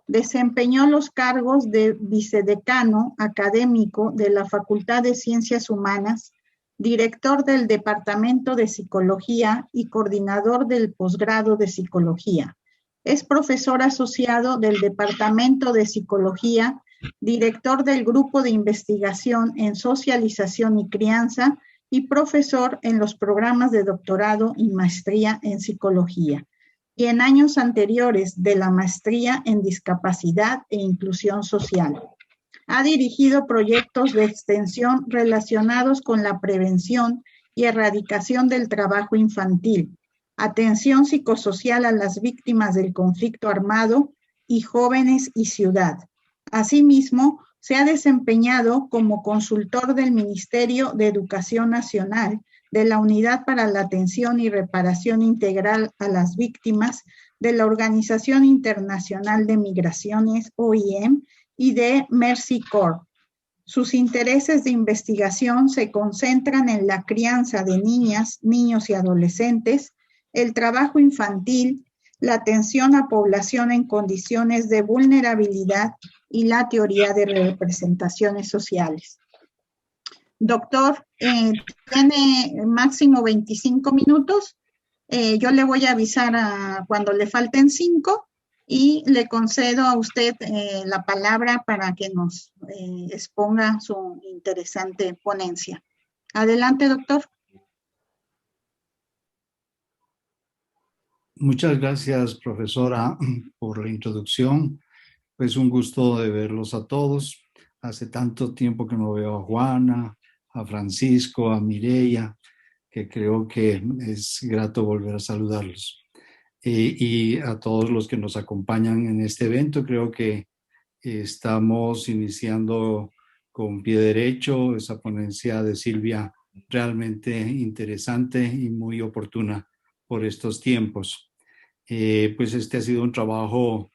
Desempeñó los cargos de vicedecano académico de la Facultad de Ciencias Humanas, director del Departamento de Psicología y coordinador del posgrado de Psicología. Es profesor asociado del Departamento de Psicología, director del Grupo de Investigación en Socialización y Crianza y profesor en los programas de doctorado y maestría en Psicología. Y en años anteriores de la maestría en Discapacidad e Inclusión Social. Ha dirigido proyectos de extensión relacionados con la prevención y erradicación del trabajo infantil, atención psicosocial a las víctimas del conflicto armado y jóvenes y ciudad. Asimismo, se ha desempeñado como consultor del Ministerio de Educación Nacional de la Unidad para la Atención y Reparación Integral a las Víctimas de la Organización Internacional de Migraciones, OIM, y de Mercy Corps. Sus intereses de investigación se concentran en la crianza de niñas, niños y adolescentes, el trabajo infantil, la atención a población en condiciones de vulnerabilidad y la teoría de representaciones sociales. Doctor, tiene máximo 25 minutos. Yo le voy a avisar cuando le falten 5 y le concedo a usted la palabra para que nos exponga su interesante ponencia. Adelante, doctor. Muchas gracias, profesora, por la introducción. Pues un gusto de verlos a todos. Hace tanto tiempo que no veo a Juana, a Francisco, a Mireia, que creo que es grato volver a saludarlos. Y a todos los que nos acompañan en este evento, creo que estamos iniciando con pie derecho esa ponencia de Silvia, realmente interesante y muy oportuna por estos tiempos. Pues este ha sido un trabajo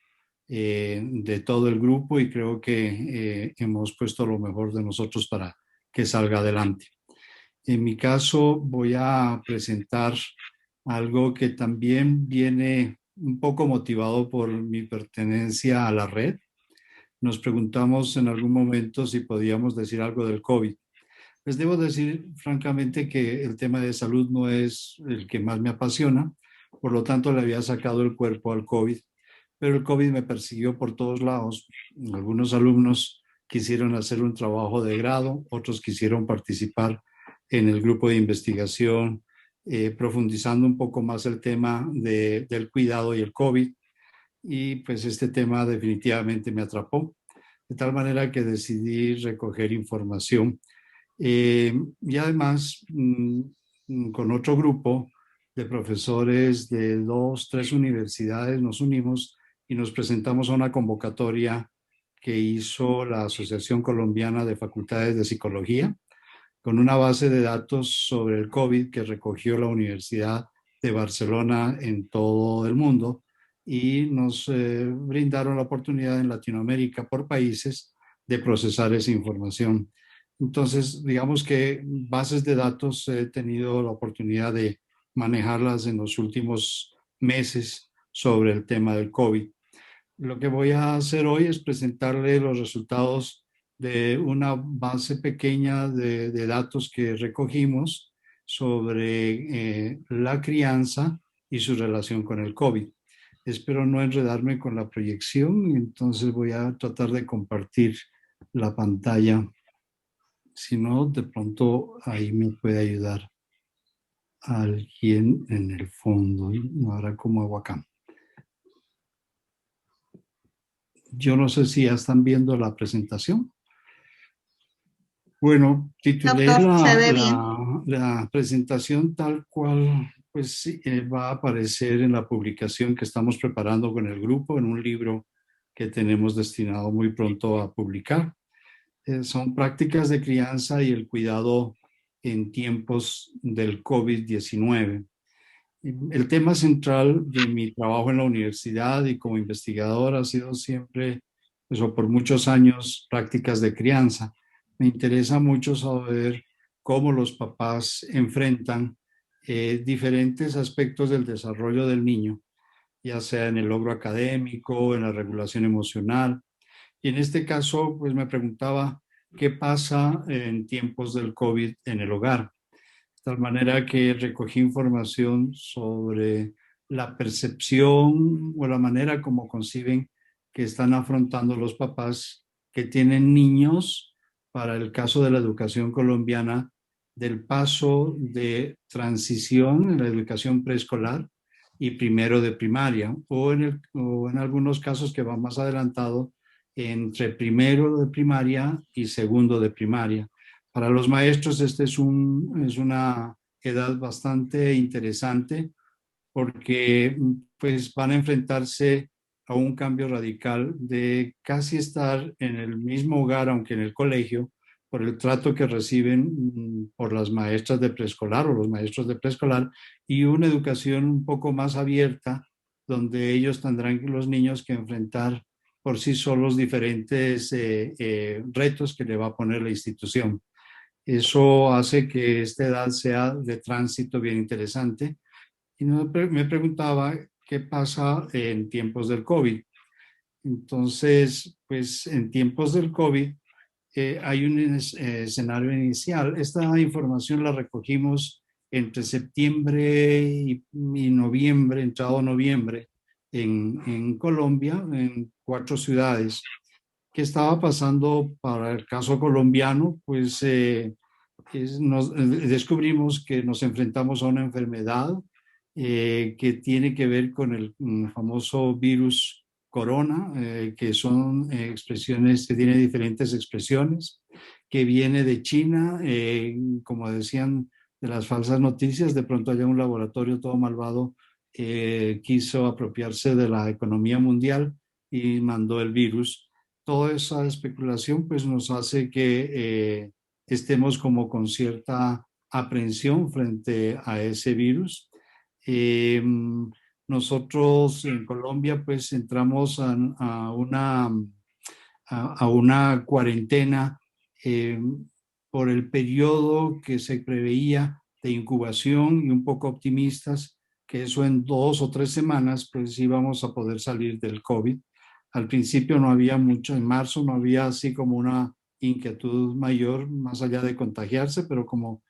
de todo el grupo y creo que hemos puesto lo mejor de nosotros para que salga adelante. En mi caso voy a presentar algo que también viene un poco motivado por mi pertenencia a la red. Nos preguntamos en algún momento si podíamos decir algo del COVID. Les debo decir francamente que el tema de salud no es el que más me apasiona, por lo tanto le había sacado el cuerpo al COVID, pero el COVID me persiguió por todos lados. Algunos alumnos quisieron hacer un trabajo de grado, otros quisieron participar en el grupo de investigación, profundizando un poco más el tema del cuidado y el COVID. Y pues este tema definitivamente me atrapó, de tal manera que decidí recoger información. Y además, con otro grupo de profesores de 2, 3 universidades nos unimos y nos presentamos a una convocatoria que hizo la Asociación Colombiana de Facultades de Psicología, con una base de datos sobre el COVID que recogió la Universidad de Barcelona en todo el mundo, y nos brindaron la oportunidad en Latinoamérica por países de procesar esa información. Entonces, digamos que bases de datos he tenido la oportunidad de manejarlas en los últimos meses sobre el tema del COVID. Lo que voy a hacer hoy es presentarle los resultados de una base pequeña de datos que recogimos sobre la crianza y su relación con el COVID. Espero no enredarme con la proyección, entonces voy a tratar de compartir la pantalla. Si no, de pronto ahí me puede ayudar alguien en el fondo. Ahora, ¿cómo hago acá? Yo no sé si ya están viendo la presentación. Bueno, titulé la presentación tal cual, pues sí, va a aparecer en la publicación que estamos preparando con el grupo, en un libro que tenemos destinado muy pronto a publicar. Son prácticas de crianza y el cuidado en tiempos del COVID-19. El tema central de mi trabajo en la universidad y como investigador ha sido siempre, pues, o por muchos años, prácticas de crianza. Me interesa mucho saber cómo los papás enfrentan diferentes aspectos del desarrollo del niño, ya sea en el logro académico, en la regulación emocional. Y en este caso, pues me preguntaba qué pasa en tiempos del COVID en el hogar. De tal manera que recogí información sobre la percepción o la manera como conciben que están afrontando los papás que tienen niños, para el caso de la educación colombiana, del paso de transición en la educación preescolar y primero de primaria, o en algunos casos que va más adelantado, entre primero de primaria y segundo de primaria. Para los maestros es una edad bastante interesante porque pues van a enfrentarse a un cambio radical de casi estar en el mismo hogar, aunque en el colegio, por el trato que reciben por las maestras de preescolar o los maestros de preescolar, y una educación un poco más abierta, donde ellos tendrán los niños que enfrentar por sí solos diferentes retos que le va a poner la institución. Eso hace que esta edad sea de tránsito bien interesante. Y me preguntaba qué pasa en tiempos del COVID. Entonces, pues en tiempos del COVID hay un escenario inicial. Esta información la recogimos entre septiembre y noviembre, entrado noviembre, en Colombia, en 4 ciudades. ¿Qué estaba pasando para el caso colombiano? Pues descubrimos que nos enfrentamos a una enfermedad que tiene que ver con el famoso virus corona, que son expresiones, que tiene diferentes expresiones, que viene de China, como decían de las falsas noticias, de pronto allá un laboratorio todo malvado quiso apropiarse de la economía mundial y mandó el virus. Toda esa especulación pues nos hace que estemos como con cierta aprehensión frente a ese virus. Eh, Nosotros en Colombia pues entramos a una cuarentena eh, por el periodo que se preveía de incubación y un poco optimistas que eso en 2 o 3 semanas pues íbamos a poder salir del COVID. Al principio no había mucho, en marzo no había así como una inquietud mayor más allá de contagiarse, pero como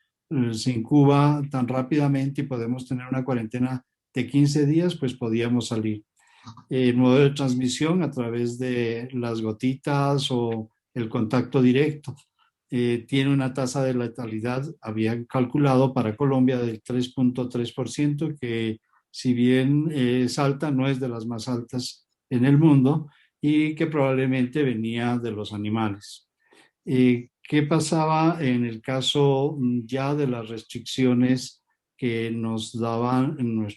se incuba tan rápidamente y podemos tener una cuarentena de 15 días, pues podíamos salir. El modo de transmisión a través de las gotitas o el contacto directo. Tiene una tasa de letalidad, había calculado para Colombia del 3.3%, que si bien es alta, no es de las más altas en el mundo y que probablemente venía de los animales. ¿Qué pasaba en el caso ya de las restricciones que nos daban en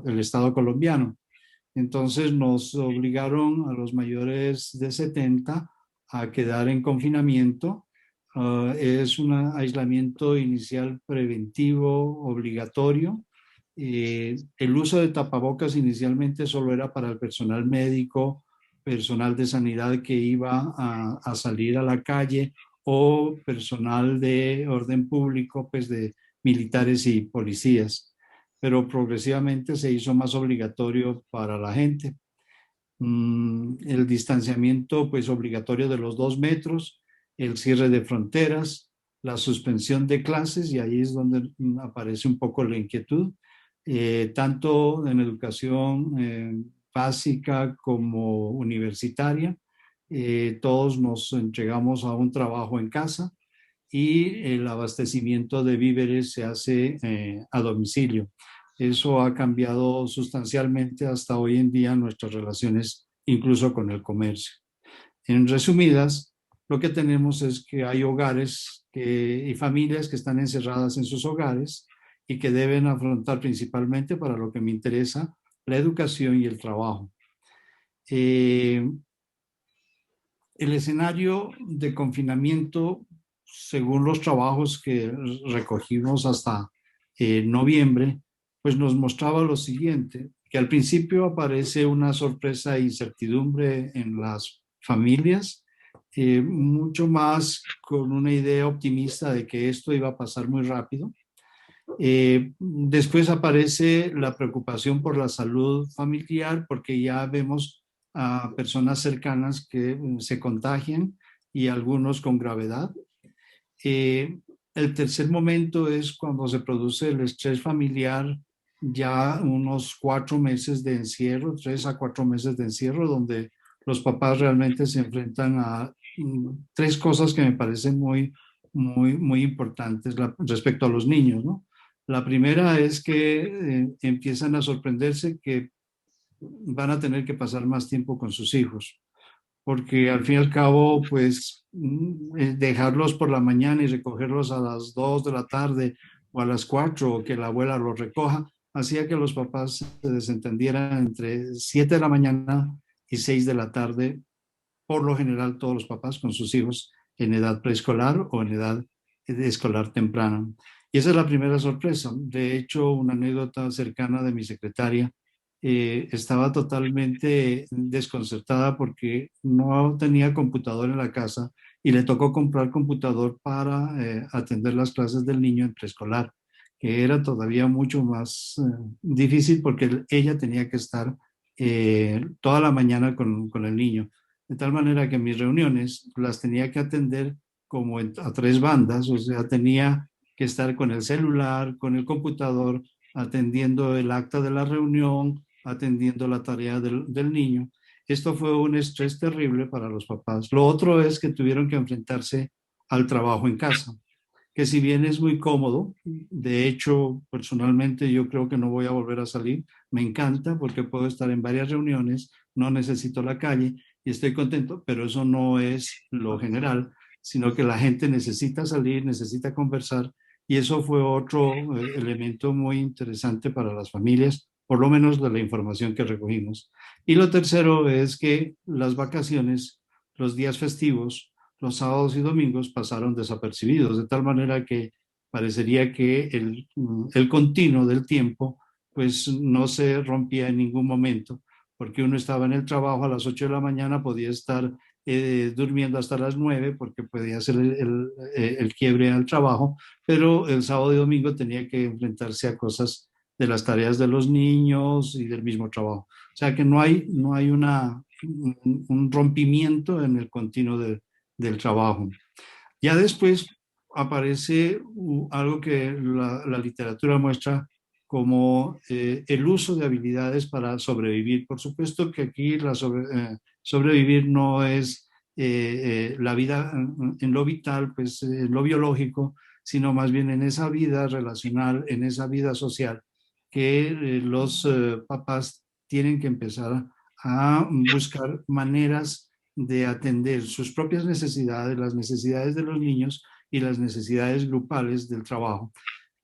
el Estado colombiano? Entonces nos obligaron a los mayores de 70 a quedar en confinamiento. Es un aislamiento inicial preventivo obligatorio. El uso de tapabocas inicialmente solo era para el personal médico, personal de sanidad que iba a salir a la calle o personal de orden público, pues de militares y policías, pero progresivamente se hizo más obligatorio para la gente. El distanciamiento pues obligatorio de los 2 metros, el cierre de fronteras, la suspensión de clases, y ahí es donde aparece un poco la inquietud, tanto en educación básica como universitaria. Todos nos entregamos a un trabajo en casa y el abastecimiento de víveres se hace a domicilio. Eso ha cambiado sustancialmente hasta hoy en día nuestras relaciones, incluso con el comercio. En resumidas, lo que tenemos es que hay hogares y familias que están encerradas en sus hogares y que deben afrontar principalmente, para lo que me interesa, la educación y el trabajo. El escenario de confinamiento, según los trabajos que recogimos hasta noviembre, pues nos mostraba lo siguiente, que al principio aparece una sorpresa e incertidumbre en las familias, mucho más con una idea optimista de que esto iba a pasar muy rápido. Después aparece la preocupación por la salud familiar, porque ya vemos a personas cercanas que se contagian y algunos con gravedad. El tercer momento es cuando se produce el estrés familiar, ya unos 4 meses de encierro, 3 a 4 meses de encierro, donde los papás realmente se enfrentan a 3 cosas que me parecen muy importantes respecto a los niños, ¿no? La primera es que empiezan a sorprenderse que van a tener que pasar más tiempo con sus hijos, porque al fin y al cabo, pues dejarlos por la mañana y recogerlos a las 2 de la tarde o a las 4, o que la abuela los recoja, hacía que los papás se desentendieran entre 7 de la mañana y 6 de la tarde, por lo general todos los papás con sus hijos en edad preescolar o en edad escolar temprana. Y esa es la primera sorpresa. De hecho, una anécdota cercana de mi secretaria, estaba totalmente desconcertada porque no tenía computador en la casa y le tocó comprar computador para atender las clases del niño en preescolar, que era todavía mucho más difícil porque ella tenía que estar toda la mañana con el niño. De tal manera que mis reuniones las tenía que atender como a tres bandas, o sea, tenía que estar con el celular, con el computador, atendiendo el acta de la reunión, atendiendo la tarea del niño. Esto fue un estrés terrible para los papás. Lo otro es que tuvieron que enfrentarse al trabajo en casa, que si bien es muy cómodo, de hecho, personalmente yo creo que no voy a volver a salir, me encanta porque puedo estar en varias reuniones, no necesito la calle y estoy contento, pero eso no es lo general, sino que la gente necesita salir, necesita conversar y eso fue otro elemento muy interesante para las familias, por lo menos de la información que recogimos. Y lo tercero es que las vacaciones, los días festivos, los sábados y domingos pasaron desapercibidos, de tal manera que parecería que el continuo del tiempo pues no se rompía en ningún momento, porque uno estaba en el trabajo a las 8 de la mañana, podía estar durmiendo hasta las 9 porque podía hacer el quiebre al trabajo, pero el sábado y domingo tenía que enfrentarse a cosas de las tareas de los niños y del mismo trabajo. O sea que no hay un rompimiento en el continuo del trabajo. Ya después aparece algo que la literatura muestra como el uso de habilidades para sobrevivir. Por supuesto que aquí sobrevivir no es la vida en lo vital, pues en lo biológico, sino más bien en esa vida relacional, en esa vida social, que los papás tienen que empezar a buscar maneras de atender sus propias necesidades, las necesidades de los niños y las necesidades grupales del trabajo.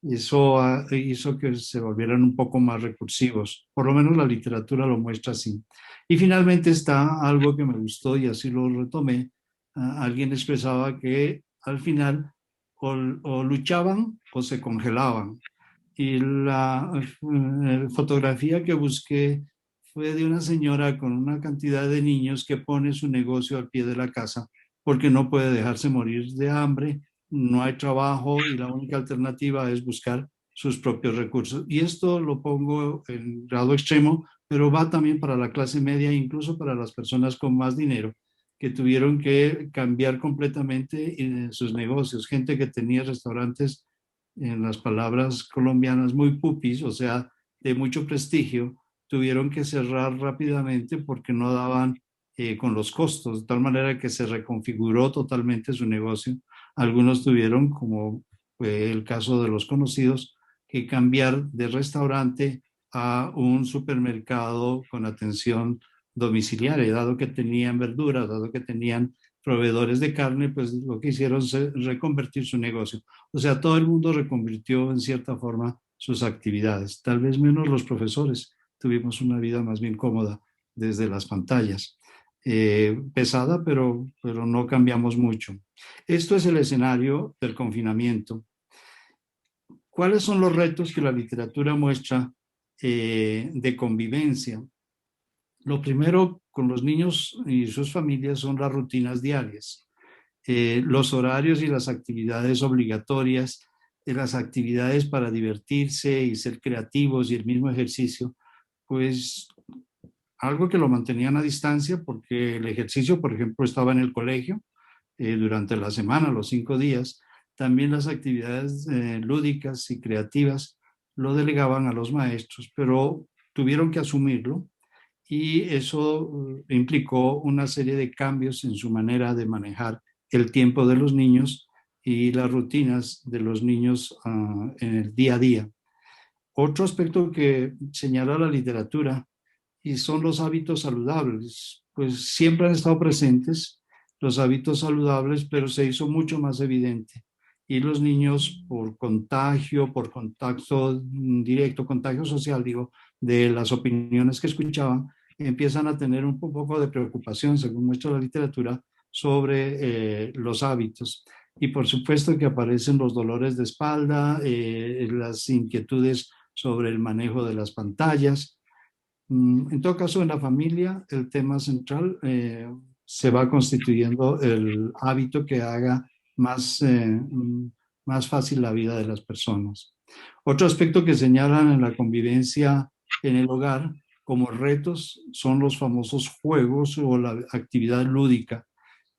Eso hizo que se volvieran un poco más recursivos, por lo menos la literatura lo muestra así. Y finalmente está algo que me gustó y así lo retomé. Alguien expresaba que al final o luchaban o se congelaban. Y la fotografía que busqué fue de una señora con una cantidad de niños que pone su negocio al pie de la casa porque no puede dejarse morir de hambre, no hay trabajo y la única alternativa es buscar sus propios recursos. Y esto lo pongo en grado extremo, pero va también para la clase media, incluso para las personas con más dinero, que tuvieron que cambiar completamente sus negocios. Gente que tenía restaurantes, en las palabras colombianas, muy pupis, o sea, de mucho prestigio, tuvieron que cerrar rápidamente porque no daban con los costos, de tal manera que se reconfiguró totalmente su negocio. Algunos tuvieron, como fue el caso de los conocidos, que cambiar de restaurante a un supermercado con atención domiciliaria, dado que tenían verduras, dado que tenían proveedores de carne, pues lo que hicieron fue reconvertir su negocio. O sea, todo el mundo reconvirtió en cierta forma sus actividades, tal vez menos los profesores. Tuvimos una vida más bien cómoda desde las pantallas. Pesada, pero no cambiamos mucho. Esto es el escenario del confinamiento. ¿Cuáles son los retos que la literatura muestra de convivencia? Lo primero con los niños y sus familias son las rutinas diarias, los horarios y las actividades obligatorias, las actividades para divertirse y ser creativos y el mismo ejercicio, pues algo que lo mantenían a distancia porque el ejercicio, por ejemplo, estaba en el colegio durante la semana, los 5 días. También las actividades lúdicas y creativas lo delegaban a los maestros, pero tuvieron que asumirlo y eso implicó una serie de cambios en su manera de manejar el tiempo de los niños y las rutinas de los niños en el día a día. Otro aspecto que señala la literatura y son los hábitos saludables, pues siempre han estado presentes los hábitos saludables, pero se hizo mucho más evidente. Y los niños por contagio, por contacto directo, contagio social, digo, de las opiniones que escuchaban, empiezan a tener un poco de preocupación, según muestra la literatura, sobre los hábitos. Y por supuesto que aparecen los dolores de espalda, las inquietudes sobre el manejo de las pantallas. En todo caso, en la familia, el tema central se va constituyendo el hábito que haga más fácil la vida de las personas. Otro aspecto que señalan en la convivencia en el hogar como retos son los famosos juegos o la actividad lúdica.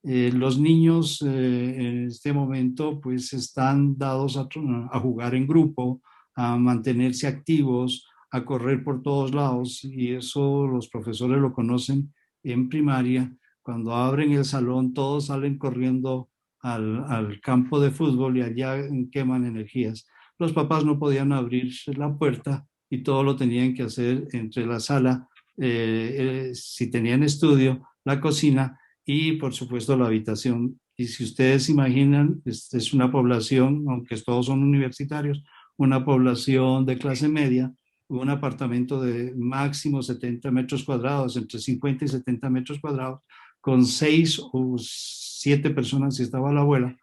Los niños en este momento pues están dados a jugar en grupo, a mantenerse activos, a correr por todos lados, y eso los profesores lo conocen en primaria. Cuando abren el salón, todos salen corriendo al campo de fútbol y allá queman energías. Los papás no podían abrir la puerta y todo lo tenían que hacer entre la sala, si tenían estudio, la cocina y por supuesto la habitación. Y si ustedes imaginan, es una población, aunque todos son universitarios, una población de clase media, un apartamento de máximo 70 metros cuadrados, entre 50 y 70 metros cuadrados, con 6 o 7 personas si estaba la abuela,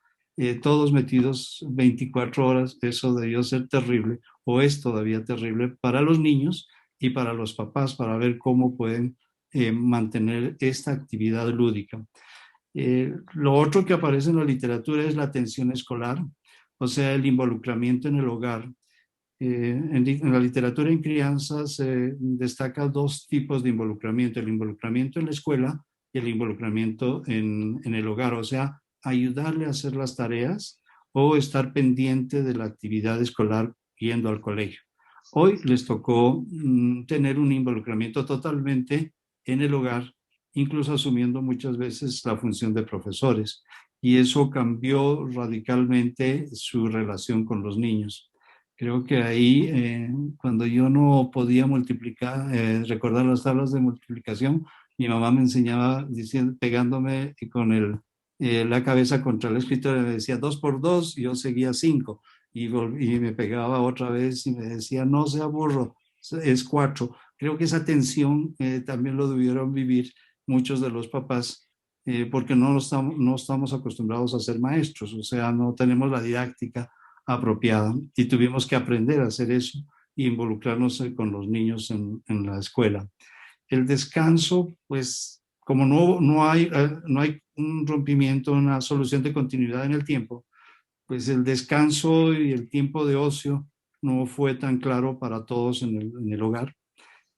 todos metidos 24 horas. Eso debió ser terrible, o es todavía terrible para los niños y para los papás, para ver cómo pueden mantener esta actividad lúdica. Lo otro que aparece en la literatura es la atención escolar, o sea, el involucramiento en el hogar. En la literatura en crianza se destaca dos tipos de involucramiento: el involucramiento en la escuela y el involucramiento en el hogar, o sea, ayudarle a hacer las tareas o estar pendiente de la actividad escolar yendo al colegio. Hoy les tocó tener un involucramiento totalmente en el hogar, incluso asumiendo muchas veces la función de profesores, y eso cambió radicalmente su relación con los niños. Creo que ahí, cuando yo no podía multiplicar, recordar las tablas de multiplicación, mi mamá me enseñaba diciendo, pegándome con la cabeza contra el escritorio, me decía 2 por 2, y yo seguía 5, y me pegaba otra vez y me decía, no sea burro, es 4. Creo que esa tensión también lo debieron vivir muchos de los papás, porque no estamos acostumbrados a ser maestros, o sea, no tenemos la didáctica apropiada, y tuvimos que aprender a hacer eso e involucrarnos con los niños en la escuela. El descanso, pues como no hay un rompimiento, una solución de continuidad en el tiempo, pues el descanso y el tiempo de ocio no fue tan claro para todos en el hogar.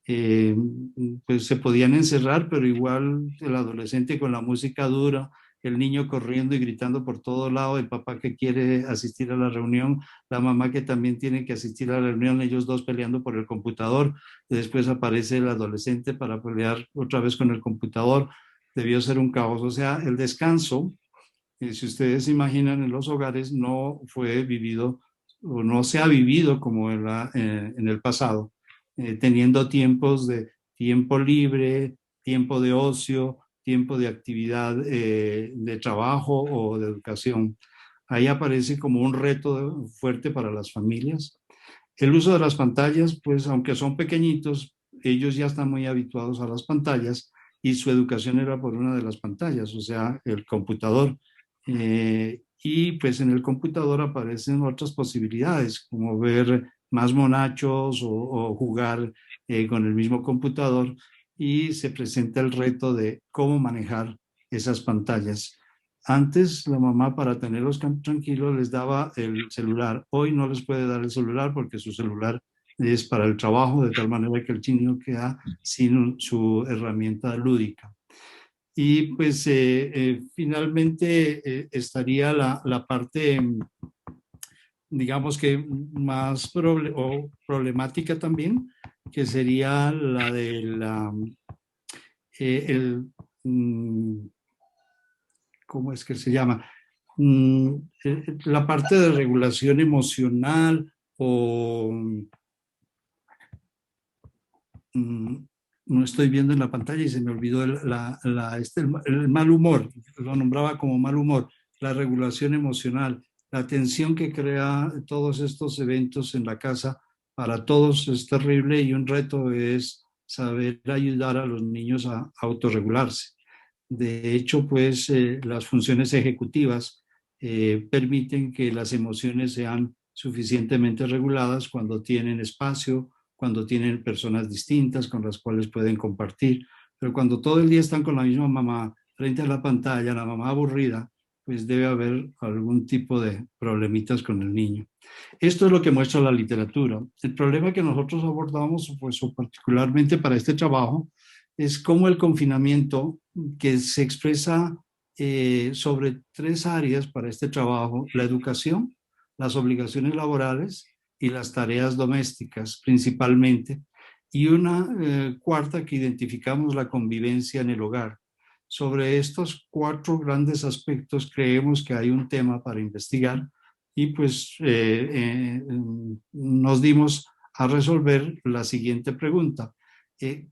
Pues se podían encerrar, pero igual el adolescente con la música dura, el niño corriendo y gritando por todo lado, el papá que quiere asistir a la reunión, la mamá que también tiene que asistir a la reunión, ellos dos peleando por el computador, y después aparece el adolescente para pelear otra vez con el computador. Debió ser un caos. O sea, el descanso, si ustedes imaginan, en los hogares no fue vivido o no se ha vivido como en el pasado, teniendo tiempos de tiempo libre, tiempo de ocio, tiempo de actividad de trabajo o de educación. Ahí aparece como un reto fuerte para las familias. El uso de las pantallas, pues aunque son pequeñitos, ellos ya están muy habituados a las pantallas, y su educación era por una de las pantallas, o sea, el computador. Y pues en el computador aparecen otras posibilidades, como ver más monachos o jugar con el mismo computador, y se presenta el reto de cómo manejar esas pantallas. Antes la mamá, para tenerlos tranquilos, les daba el celular. Hoy no les puede dar el celular porque su celular es para el trabajo, de tal manera que el niño queda sin su herramienta lúdica. Y pues finalmente estaría la parte, digamos que más problemática también, que sería la de ¿cómo es que se llama? La parte de regulación emocional o no estoy viendo en la pantalla y se me olvidó el mal humor, lo nombraba como mal humor, la regulación emocional, la tensión que crea todos estos eventos en la casa. Para todos es terrible, y un reto es saber ayudar a los niños a autorregularse. De hecho, pues las funciones ejecutivas permiten que las emociones sean suficientemente reguladas cuando tienen espacio, cuando tienen personas distintas con las cuales pueden compartir. Pero cuando todo el día están con la misma mamá frente a la pantalla, la mamá aburrida, pues debe haber algún tipo de problemitas con el niño. Esto es lo que muestra la literatura. El problema que nosotros abordamos, pues, o particularmente para este trabajo, es cómo el confinamiento, que se expresa sobre 3 áreas para este trabajo: la educación, las obligaciones laborales y las tareas domésticas principalmente, y una cuarta que identificamos, la convivencia en el hogar. Sobre estos 4 grandes aspectos creemos que hay un tema para investigar, y pues nos dimos a resolver la siguiente pregunta.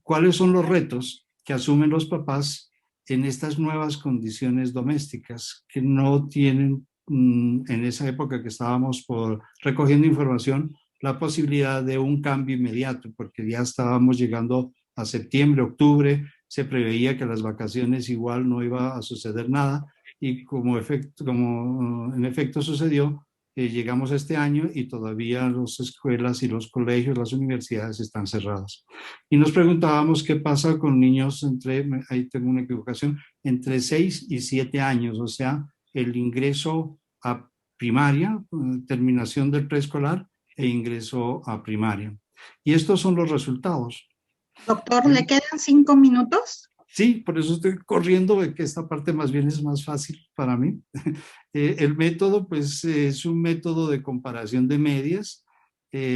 ¿Cuáles son los retos que asumen los papás en estas nuevas condiciones domésticas que no tienen, en esa época que estábamos recogiendo información, la posibilidad de un cambio inmediato, porque ya estábamos llegando a septiembre, octubre, se preveía que las vacaciones igual no iba a suceder nada, y como en efecto sucedió, llegamos a este año y todavía las escuelas y los colegios, las universidades están cerradas. Y nos preguntábamos qué pasa con niños ahí tengo una equivocación, entre 6 y 7 años, o sea, el ingreso a primaria, terminación del preescolar e ingreso a primaria. Y estos son los resultados. Doctor, ¿le quedan 5 minutos? Sí, por eso estoy corriendo, que esta parte más bien es más fácil para mí. El método, pues, es un método de comparación de medias,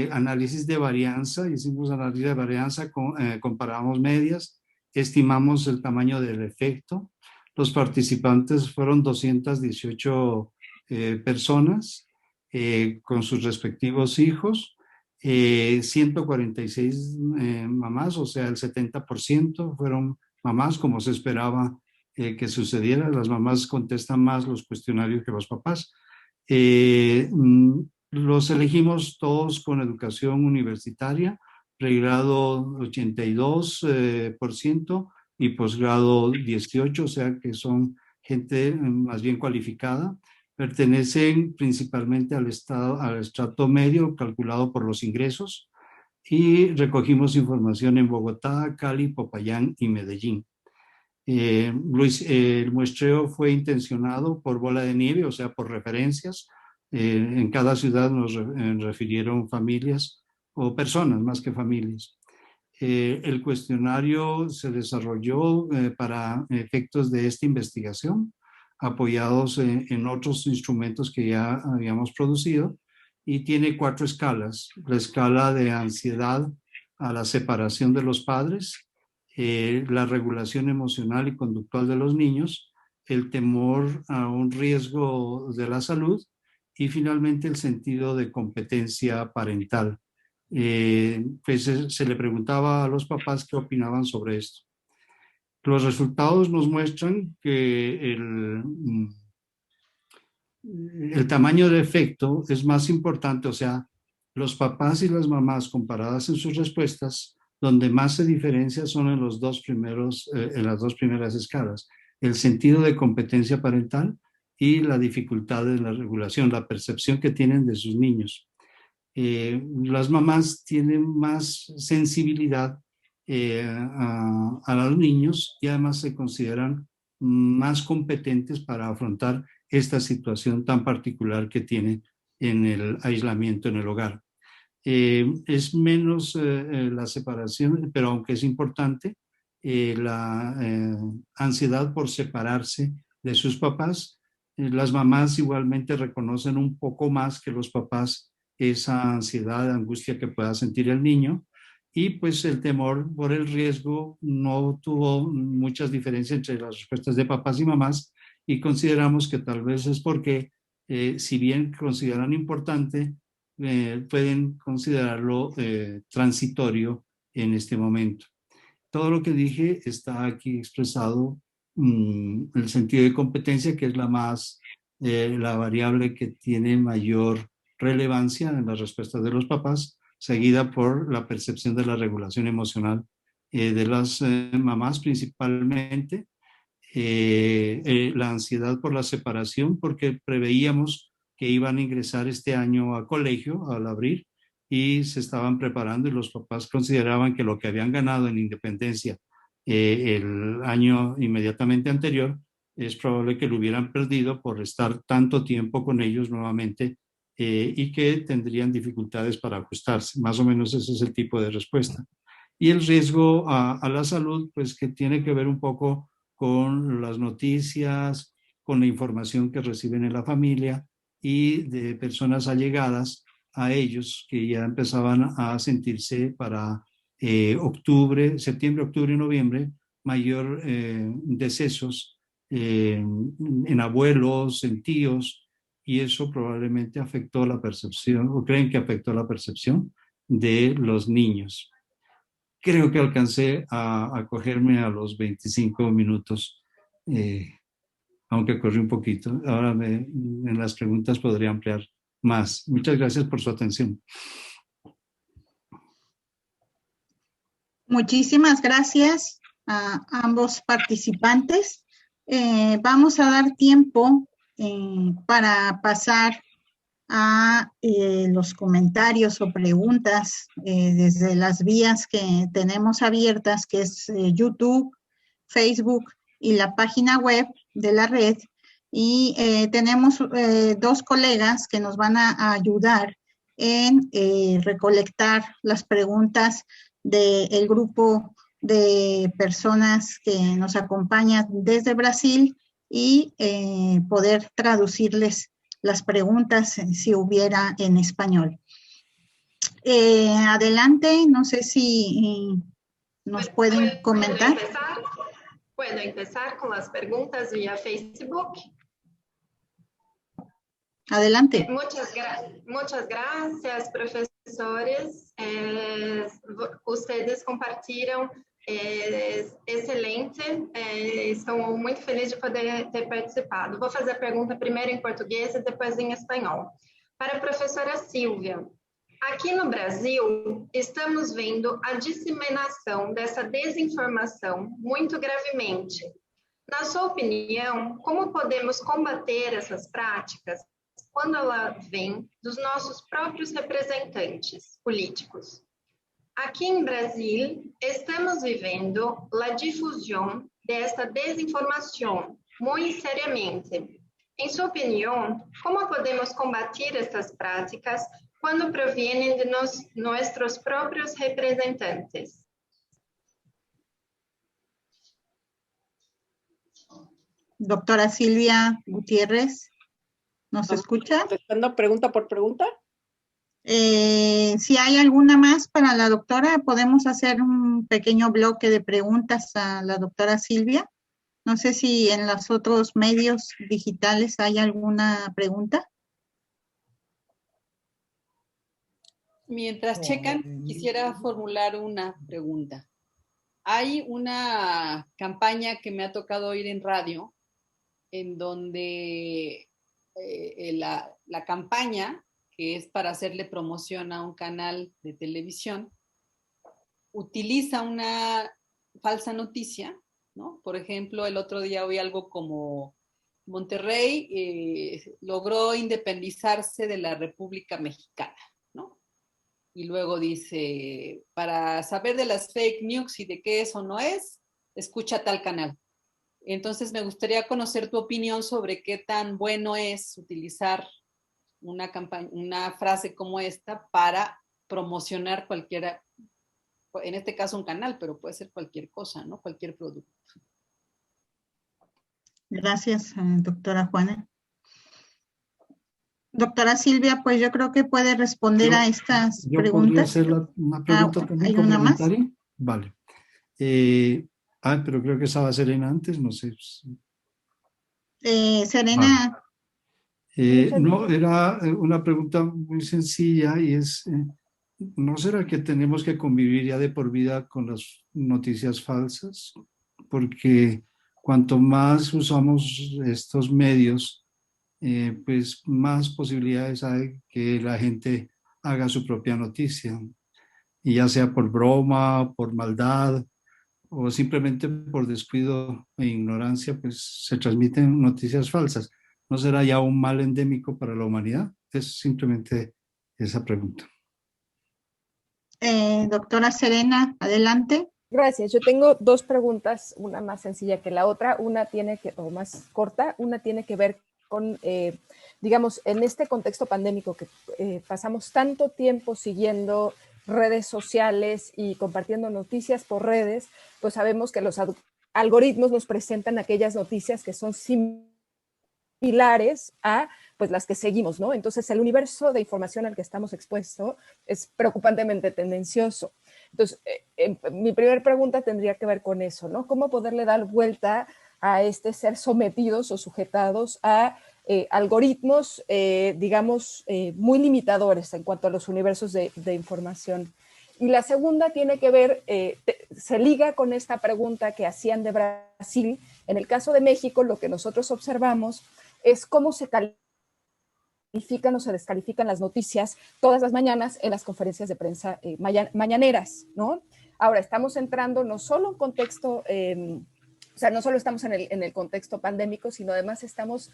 análisis de varianza. Hicimos análisis de varianza, comparamos medias, estimamos el tamaño del efecto. Los participantes fueron 218 personas con sus respectivos hijos. 146 mamás, o sea, el 70% fueron mamás, como se esperaba que sucediera. Las mamás contestan más los cuestionarios que los papás. Los elegimos todos con educación universitaria, pregrado 82% y posgrado 18%, o sea que son gente más bien cualificada. Pertenecen principalmente al estrato medio calculado por los ingresos, y recogimos información en Bogotá, Cali, Popayán y Medellín. El muestreo fue intencionado por bola de nieve, o sea, por referencias. En cada ciudad nos refirieron familias o personas más que familias. El cuestionario se desarrolló para efectos de esta investigación, apoyados en otros instrumentos que ya habíamos producido, y tiene 4 escalas: la escala de ansiedad a la separación de los padres, la regulación emocional y conductual de los niños, el temor a un riesgo de la salud, y finalmente el sentido de competencia parental. Pues se le preguntaba a los papás qué opinaban sobre esto. Los resultados nos muestran que el tamaño de efecto es más importante, o sea, los papás y las mamás comparadas en sus respuestas, donde más se diferencia son en las 2 primeras escalas: el sentido de competencia parental y la dificultad de la regulación, la percepción que tienen de sus niños. Las mamás tienen más sensibilidad a los niños, y además se consideran más competentes para afrontar esta situación tan particular que tiene en el aislamiento en el hogar. Es menos la separación, pero aunque es importante, la ansiedad por separarse de sus papás. Las mamás igualmente reconocen un poco más que los papás esa ansiedad, angustia que pueda sentir el niño, y pues el temor por el riesgo no tuvo muchas diferencias entre las respuestas de papás y mamás, y consideramos que tal vez es porque, si bien consideran importante, pueden considerarlo transitorio en este momento. Todo lo que dije está aquí expresado, el sentido de competencia, que es la variable que tiene mayor relevancia en las respuestas de los papás, seguida por la percepción de la regulación emocional de las mamás principalmente, la ansiedad por la separación, porque preveíamos que iban a ingresar este año a colegio al abrir, y se estaban preparando, y los papás consideraban que lo que habían ganado en independencia el año inmediatamente anterior es probable que lo hubieran perdido por estar tanto tiempo con ellos nuevamente y que tendrían dificultades para ajustarse. Más o menos ese es el tipo de respuesta. Y el riesgo a la salud, pues que tiene que ver un poco con las noticias, con la información que reciben en la familia y de personas allegadas a ellos que ya empezaban a sentirse para septiembre, octubre y noviembre, mayor decesos en abuelos, en tíos, y eso probablemente afectó la percepción, o creen que afectó la percepción de los niños. Creo que alcancé a acogerme a los 25 minutos, aunque corrí un poquito. Ahora en las preguntas podría ampliar más. Muchas gracias por su atención. Muchísimas gracias a ambos participantes. Vamos a dar tiempo para pasar a los comentarios o preguntas desde las vías que tenemos abiertas, que es YouTube, Facebook y la página web de la red. Y tenemos dos colegas que nos van a ayudar en recolectar las preguntas del grupo de personas que nos acompañan desde Brasil y poder traducirles las preguntas si hubiera en español. Adelante, no sé si nos pueden comentar. ¿Puedo empezar con las preguntas vía Facebook? Adelante. Muchas gracias, profesores. Ustedes compartilham, excelente. Estou muito feliz de poder ter participado. Vou fazer a pergunta primeiro em português e depois em espanhol. Para a professora Silvia, aqui no Brasil, estamos vendo a disseminação dessa desinformação muito gravemente. Na sua opinião, como podemos combater essas práticas quando ela vem dos nossos próprios representantes políticos? Aqui em Brasil, estamos vivendo a difusão desta desinformação muito seriamente. Em sua opinião, como podemos combater estas práticas quando provienen de nossos próprios representantes? Doctora Silvia Gutiérrez, ¿nos escucha? ¿Contestando pregunta por pregunta? Si hay alguna más para la doctora, podemos hacer un pequeño bloque de preguntas a la doctora Silvia. No sé si en los otros medios digitales hay alguna pregunta. Mientras checan, quisiera formular una pregunta. Hay una campaña que me ha tocado oír en radio, en donde la campaña, que es para hacerle promoción a un canal de televisión, utiliza una falsa noticia, ¿no? Por ejemplo, el otro día oí algo como Monterrey logró independizarse de la República Mexicana, ¿no? Y luego dice, para saber de las fake news y de qué es o no es, escucha tal canal. Entonces me gustaría conocer tu opinión sobre qué tan bueno es utilizar una frase como esta para promocionar cualquiera, en este caso un canal, pero puede ser cualquier cosa, ¿no? Cualquier producto. Gracias, doctora Juana. Doctora Silvia, pues yo creo que puede responder a estas preguntas. ¿Podría hacer una pregunta también ¿Hay una más? Vale. Pero creo que esa va a ser Serena antes, no sé. Serena. No, era una pregunta muy sencilla y es, ¿no será que tenemos que convivir ya de por vida con las noticias falsas? Porque cuanto más usamos estos medios, pues más posibilidades hay que la gente haga su propia noticia, y ya sea por broma, por maldad o simplemente por descuido e ignorancia, pues se transmiten noticias falsas. ¿No será ya un mal endémico para la humanidad? Es simplemente esa pregunta. Doctora Serena, adelante. Gracias. Yo tengo dos preguntas, una más sencilla que la otra, una tiene que, o más corta, una tiene que ver con, digamos, en este contexto pandémico que pasamos tanto tiempo siguiendo redes sociales y compartiendo noticias por redes, pues sabemos que los algoritmos nos presentan aquellas noticias que son similares a pues las que seguimos, ¿no? Entonces el universo de información al que estamos expuestos es preocupantemente tendencioso. Entonces, mi primera pregunta tendría que ver con eso, ¿no? ¿Cómo poderle dar vuelta a ser sometidos o sujetados a algoritmos, digamos, muy limitadores en cuanto a los universos de información? Y la segunda tiene que ver, se liga con esta pregunta que hacían de Brasil. En el caso de México, lo que nosotros observamos es cómo se califican o se descalifican las noticias todas las mañanas en las conferencias de prensa mañaneras, ¿no? Ahora, estamos entrando no solo en contexto, o sea, no solo estamos en el contexto pandémico, sino además estamos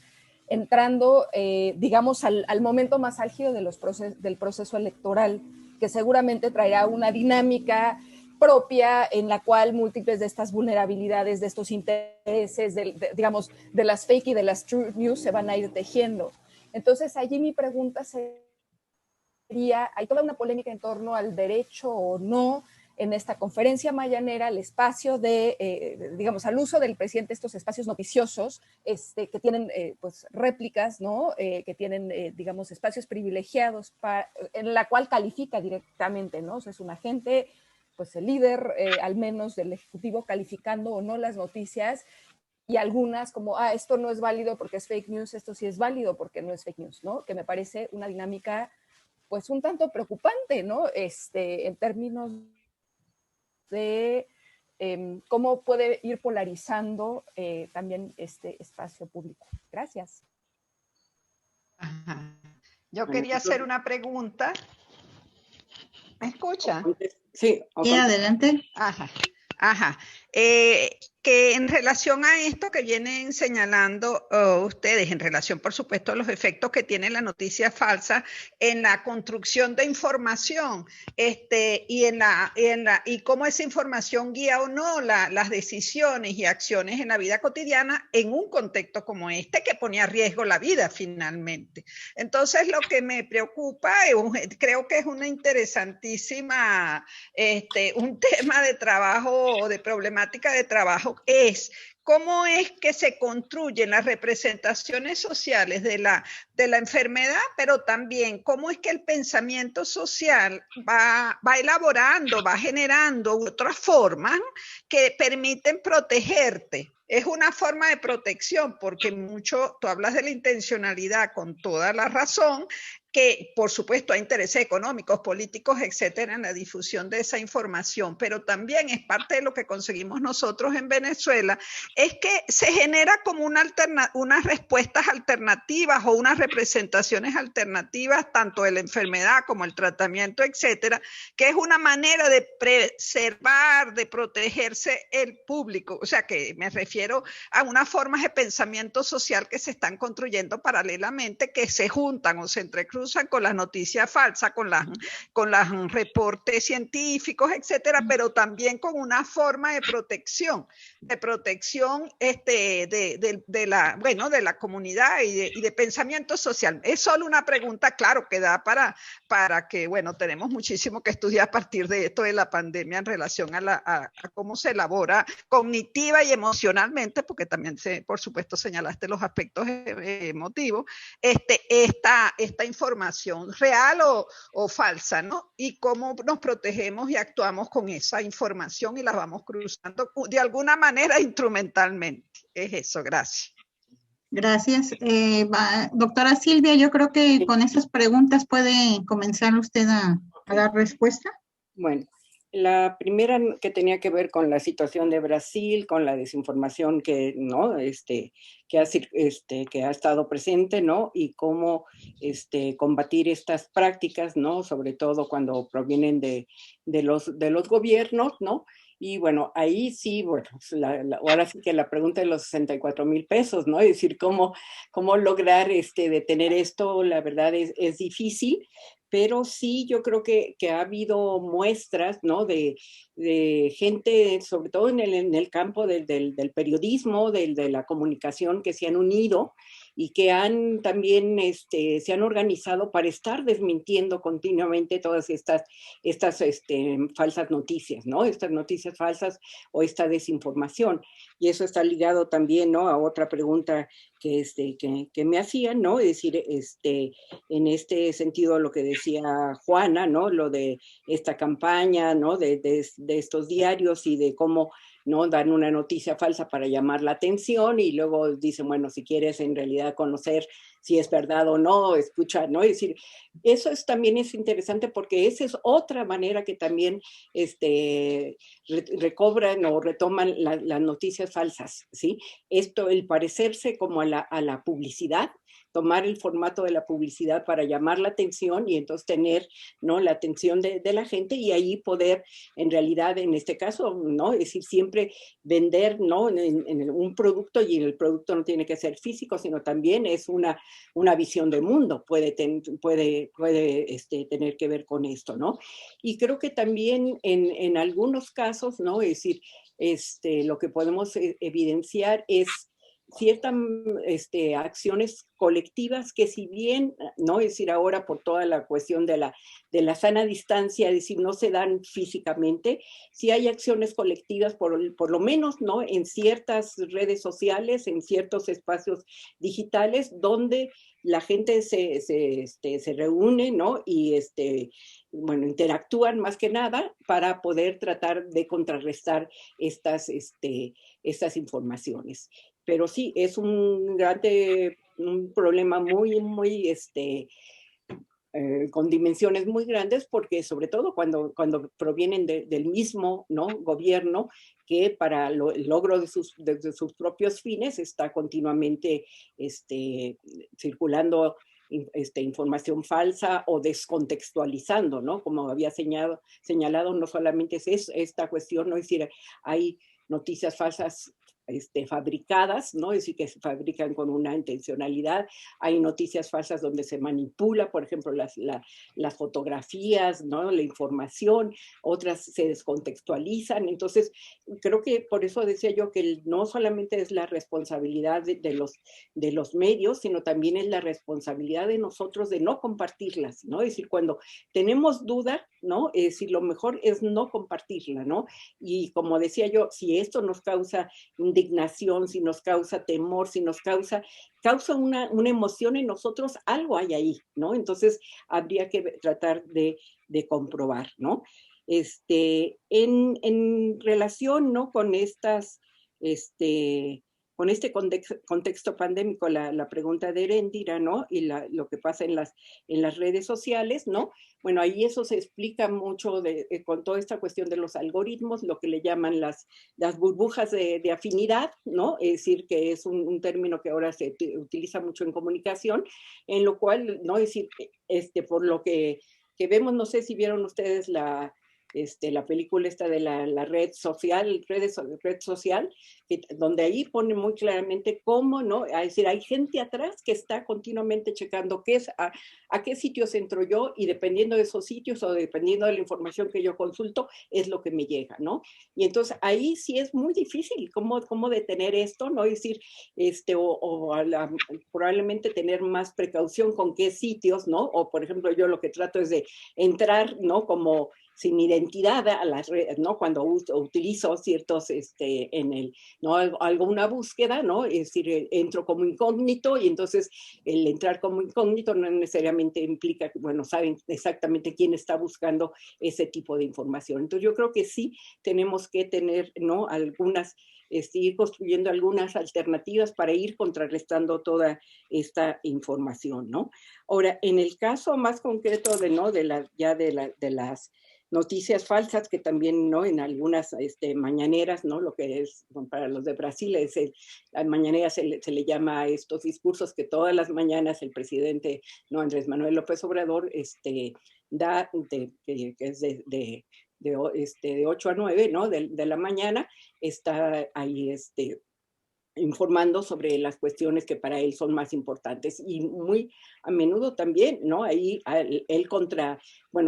entrando, digamos, al momento más álgido del proceso electoral, que seguramente traerá una dinámica propia en la cual múltiples de estas vulnerabilidades, de estos intereses, digamos, de las fake y de las true news se van a ir tejiendo. Entonces, allí mi pregunta sería, hay toda una polémica en torno al derecho o no en esta conferencia mañanera, el espacio digamos, al uso del presidente, estos espacios noticiosos, que tienen, pues, réplicas, ¿no? Que tienen, digamos, espacios privilegiados en la cual califica directamente, ¿no? O sea, es un agente, pues, el líder, al menos del Ejecutivo, calificando o no las noticias, y algunas como, esto no es válido porque es fake news, esto sí es válido porque no es fake news, ¿no? Que me parece una dinámica, pues, un tanto preocupante, ¿no? En términos de cómo puede ir polarizando también este espacio público. Gracias. Ajá. Yo quería hacer una pregunta. ¿Me escucha? Sí. Sí, adelante. Ajá. Ajá. Que en relación a esto que vienen señalando ustedes, en relación, por supuesto, a los efectos que tiene la noticia falsa en la construcción de información, y cómo esa información guía o no las decisiones y acciones en la vida cotidiana en un contexto como este que pone a riesgo la vida finalmente. Entonces, lo que me preocupa, creo que es una interesantísima, un tema de trabajo o de problemática de trabajo, es cómo es que se construyen las representaciones sociales de la enfermedad, pero también cómo es que el pensamiento social va elaborando, va generando otras formas que permiten protegerte. Es una forma de protección, porque tú hablas de la intencionalidad con toda la razón, que por supuesto hay intereses económicos, políticos, etcétera, en la difusión de esa información, pero también es parte de lo que conseguimos nosotros en Venezuela, es que se genera como unas respuestas alternativas o unas representaciones alternativas, tanto de la enfermedad como el tratamiento, etcétera, que es una manera de preservar, de protegerse el público. O sea, que me refiero a unas formas de pensamiento social que se están construyendo paralelamente, que se juntan o se entrecruzan con las noticias falsas, con los reportes científicos, etcétera, pero también con una forma de protección de la comunidad y de pensamiento social. Es solo una pregunta, claro, que da para que, bueno, tenemos muchísimo que estudiar a partir de esto de la pandemia en relación a cómo se elabora cognitiva y emocionalmente, porque también, por supuesto, señalaste los aspectos emotivos, esta información real o falsa, ¿no? Y cómo nos protegemos y actuamos con esa información y la vamos cruzando de alguna manera instrumentalmente. Es eso, gracias. Gracias. Doctora Silvia, yo creo que con esas preguntas puede comenzar usted a dar respuesta. Bueno, la primera que tenía que ver con la situación de Brasil, con la desinformación que, ¿no? que ha estado presente, ¿no? Y cómo combatir estas prácticas, ¿no? Sobre todo cuando provienen de los gobiernos, ¿no? Y bueno, ahí sí, bueno, ahora sí que la pregunta de los 64,000 pesos, ¿no? Es decir, cómo lograr detener esto, la verdad es difícil, pero sí yo creo que ha habido muestras, ¿no? de gente, sobre todo en el campo del periodismo, de la comunicación, que se han unido y que han también se han organizado para estar desmintiendo continuamente todas estas falsas noticias, ¿no? Estas noticias falsas o esta desinformación. Y eso está ligado también, ¿no? A otra pregunta que me hacían, ¿no? Es decir, en este sentido lo que decía Juana, ¿no? Lo de esta campaña, ¿no? De estos diarios y de cómo, ¿no? Dan una noticia falsa para llamar la atención y luego dicen, bueno, si quieres en realidad conocer si es verdad o no, escucha, ¿no? Es decir, eso también es interesante porque esa es otra manera que también recobran o retoman las noticias falsas, ¿sí? Esto, el parecerse como a la publicidad, tomar el formato de la publicidad para llamar la atención y entonces tener, ¿no? La atención de la gente y ahí poder, en realidad, en este caso, ¿no? Es decir, siempre vender, ¿no? En un producto, y el producto no tiene que ser físico, sino también es una visión del mundo, puede tener que ver con esto, ¿no? Y creo que también en algunos casos, ¿no? Es decir, lo que podemos evidenciar es ciertas acciones colectivas que, si bien, ¿no? Es decir, ahora por toda la cuestión de la sana distancia, es decir, no se dan físicamente, sí hay acciones colectivas, por lo menos, ¿no? En ciertas redes sociales, en ciertos espacios digitales, donde la gente se reúne, ¿no? Y bueno, interactúan más que nada para poder tratar de contrarrestar estas informaciones. Pero sí, es un problema muy, muy, con dimensiones muy grandes, porque sobre todo cuando provienen del mismo, ¿no? Gobierno, que para el logro de sus propios fines está continuamente circulando información falsa o descontextualizando, ¿no? Como había señalado, no solamente es esta cuestión, ¿no? Es decir, hay noticias falsas fabricadas, ¿no? Es decir, que se fabrican con una intencionalidad. Hay noticias falsas donde se manipula, por ejemplo, las fotografías, ¿no? La información, otras se descontextualizan. Entonces, creo que por eso decía yo que no solamente es la responsabilidad de los medios, sino también es la responsabilidad de nosotros de no compartirlas, ¿no? Es decir, cuando tenemos duda, ¿no? Es decir, lo mejor es no compartirla, ¿no? Y como decía yo, si esto nos causa indignación, si nos causa temor, si nos causa una emoción en nosotros, algo hay ahí, ¿no? Entonces habría que tratar de comprobar, ¿no? En relación, ¿no? Con estas, con este contexto pandémico, la pregunta de Eréndira, ¿no? Y lo que pasa en las redes sociales, ¿no? Bueno, ahí eso se explica mucho con toda esta cuestión de los algoritmos, lo que le llaman las burbujas de afinidad, ¿no? Es decir, que es un término que ahora se utiliza mucho en comunicación, en lo cual, ¿no? Es decir, por lo que vemos, no sé si vieron ustedes la película esta de la red social, donde ahí pone muy claramente cómo, ¿no? Es decir, hay gente atrás que está continuamente checando a qué sitios entro yo, y dependiendo de esos sitios o dependiendo de la información que yo consulto, es lo que me llega, ¿no? Y entonces ahí sí es muy difícil cómo detener esto, ¿no? Es decir, probablemente tener más precaución con qué sitios, ¿no? O por ejemplo, yo lo que trato es de entrar, ¿no? Como sin identidad a las redes, ¿no? Cuando utilizo ciertos, ¿no? Alguna búsqueda, ¿no? Es decir, entro como incógnito, y entonces el entrar como incógnito no necesariamente implica, bueno, saben exactamente quién está buscando ese tipo de información. Entonces yo creo que sí tenemos que tener, ¿no? Ir construyendo algunas alternativas para ir contrarrestando toda esta información, ¿no? Ahora, en el caso más concreto de las noticias falsas, que también, ¿no? En algunas mañaneras, ¿no? Lo que es, bueno, para los de Brasil, las mañaneras se le llama a estos discursos que todas las mañanas el presidente, ¿no? Andrés Manuel López Obrador da, que es de 8 a 9, ¿no? De la mañana, está ahí informando sobre las cuestiones que para él son más importantes. Y muy a menudo también, ¿no? Ahí él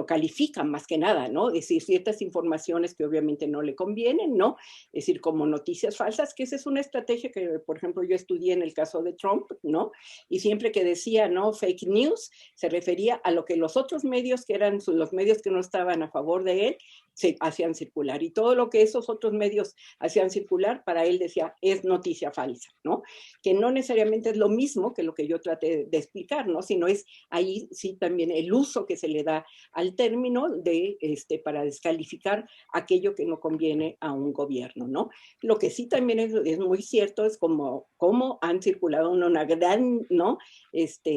califica más que nada, ¿no? Es decir, ciertas informaciones que obviamente no le convienen, ¿no? Es decir, como noticias falsas, que esa es una estrategia que, por ejemplo, yo estudié en el caso de Trump, ¿no? Y siempre que decía, ¿no? Fake news, se refería a lo que los otros medios, que eran los medios que no estaban a favor de él, se hacían circular. Y todo lo que esos otros medios hacían circular, para él decía, es noticia falsa, ¿no? Que no necesariamente es lo mismo que lo que yo traté de explicar, ¿no? Sino es ahí sí también el uso que se le da al término para descalificar aquello que no conviene a un gobierno, ¿no? Lo que sí también es muy cierto es cómo han circulado una gran, ¿no?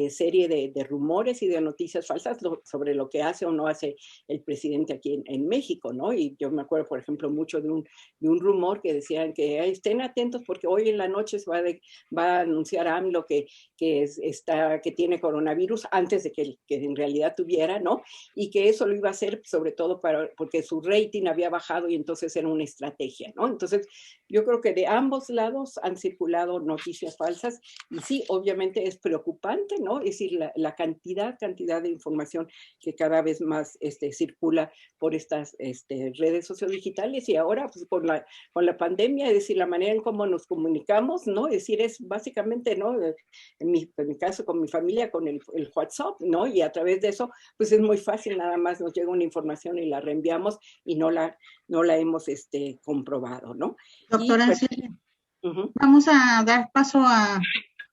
Serie de rumores y de noticias falsas sobre lo que hace o no hace el presidente aquí en México, ¿no? Y yo me acuerdo, por ejemplo, mucho de un rumor que decían que estén atentos porque hoy en la noche se va a anunciar AMLO que tiene coronavirus antes de que en realidad tuviera, ¿no? Y que eso lo iba a hacer sobre todo porque su rating había bajado y entonces era una estrategia, ¿no? Entonces, yo creo que de ambos lados han circulado noticias falsas y sí, obviamente es preocupante, ¿no? Es decir, la cantidad de información que cada vez más circula por estas redes sociodigitales y ahora pues con la pandemia, es decir, la manera en cómo nos comunicamos, ¿no? Es decir, es básicamente, ¿no? En mi caso con mi familia, con el WhatsApp, ¿no? Y a través de eso, pues es muy fácil, nada más nos llega una información y la reenviamos y no la hemos comprobado, ¿no? Doctora, pues, vamos a dar paso a,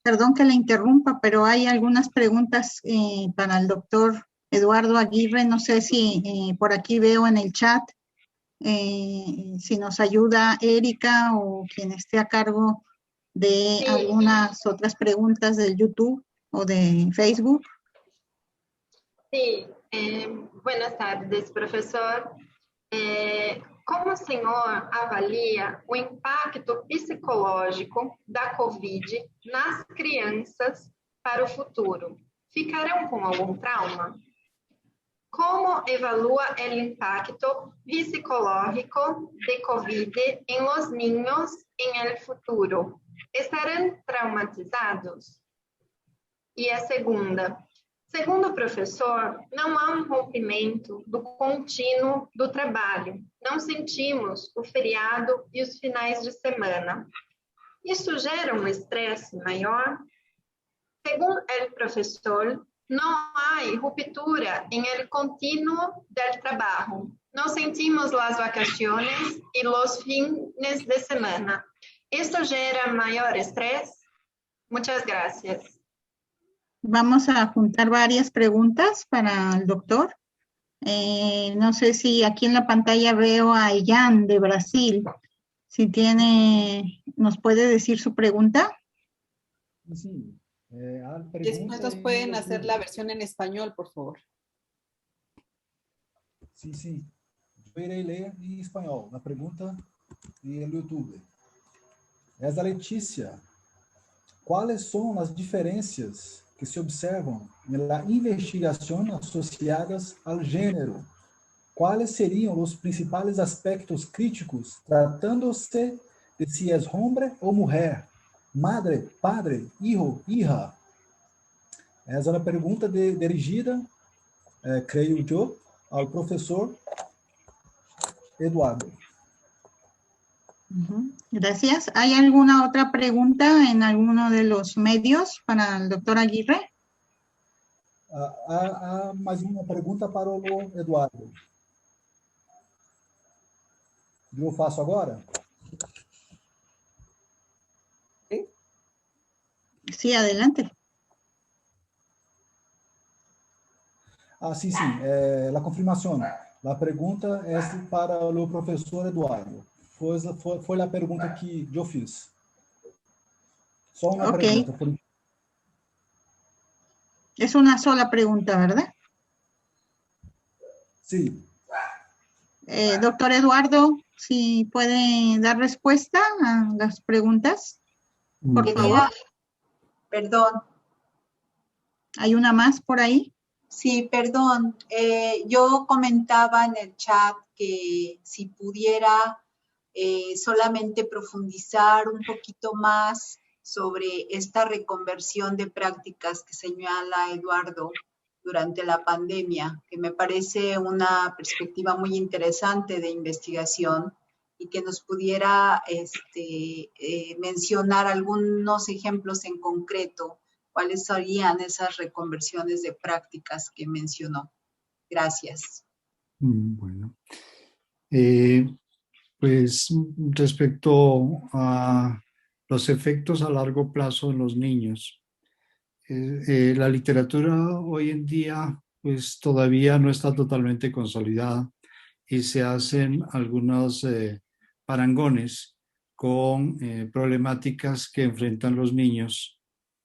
perdón que le interrumpa, pero hay algunas preguntas para el doctor Eduardo Aguirre. No sé si por aquí veo en el chat, si nos ayuda Erika o quien esté a cargo de algunas otras preguntas del YouTube o de Facebook. Sí, buenas tardes, professor. Como o senhor avalia o impacto psicológico da Covid nas crianças para o futuro? Ficarão com algum trauma? Como evalúa o impacto psicológico de Covid em los niños em el futuro? Estarão traumatizados? E a segunda, segundo o professor, não há um rompimento do contínuo do trabalho. Não sentimos o feriado e os finais de semana. Isso gera um estresse maior? Segundo o professor, não há ruptura em el contínuo del trabalho. Não sentimos as vacaciones e os fines de semana. ¿Esto gera mayor estrés? Muchas gracias. Vamos a juntar varias preguntas para el doctor. No sé si aquí en la pantalla veo a Ian de Brasil. Si nos puede decir su pregunta. Sí. Después nos pueden hacer la versión en español, por favor. Sí, sí. Yo iré a leer en español la pregunta en el YouTube. Es da Letícia. ¿Cuáles son las diferencias que se observan en la investigación asociadas al género? ¿Cuáles serían los principales aspectos críticos tratándose de si es hombre o mujer? Madre, padre, hijo, hija? Essa é uma pergunta dirigida, creio eu, ao professor Eduardo. Gracias. ¿Hay alguna otra pregunta en alguno de los medios para el doctor Aguirre? Há mais uma pergunta para o Eduardo. Eu faço agora? Sí, adelante. Sí, sí. La confirmación. La pregunta es para o professor Eduardo. Foi a pergunta que eu fiz. Só uma pergunta. Es una sola pregunta, ¿verdad? Sí. Doctor Eduardo, si puede dar respuesta a las preguntas, por favor. Perdón. ¿Hay una más por ahí? Sí, perdón. Yo comentaba en el chat que si pudiera solamente profundizar un poquito más sobre esta reconversión de prácticas que señala Eduardo durante la pandemia, que me parece una perspectiva muy interesante de investigación y que nos pudiera mencionar algunos ejemplos en concreto, cuáles serían esas reconversiones de prácticas que mencionó. Gracias. Bueno, pues respecto a los efectos a largo plazo en los niños, la literatura hoy en día pues todavía no está totalmente consolidada y se hacen algunos parangones con problemáticas que enfrentan los niños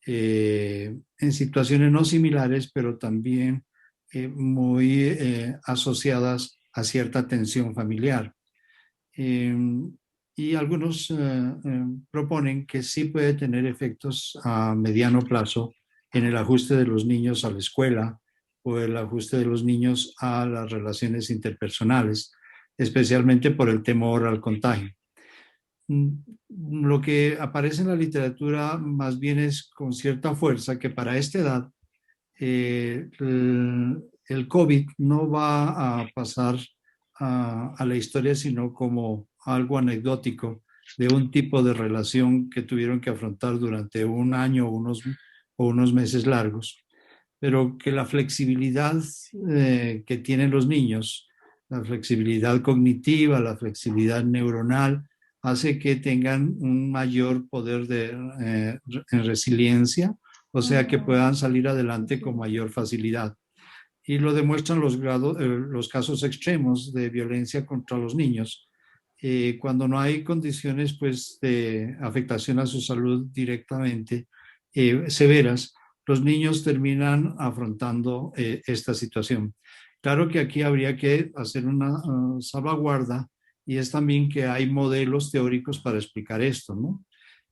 en situaciones no similares, pero también muy asociadas a cierta tensión familiar. Y algunos proponen que sí puede tener efectos a mediano plazo en el ajuste de los niños a la escuela o el ajuste de los niños a las relaciones interpersonales, especialmente por el temor al contagio. Lo que aparece en la literatura más bien es con cierta fuerza que para esta edad el COVID no va a pasar a la historia, sino como algo anecdótico de un tipo de relación que tuvieron que afrontar durante un año o unos meses largos, pero que la flexibilidad que tienen los niños, la flexibilidad cognitiva, la flexibilidad neuronal, hace que tengan un mayor poder de resiliencia, o sea, que puedan salir adelante con mayor facilidad. Y lo demuestran los casos extremos de violencia contra los niños. Cuando no hay condiciones pues, de afectación a su salud directamente severas, los niños terminan afrontando esta situación. Claro que aquí habría que hacer una salvaguarda, y es también que hay modelos teóricos para explicar esto, ¿no?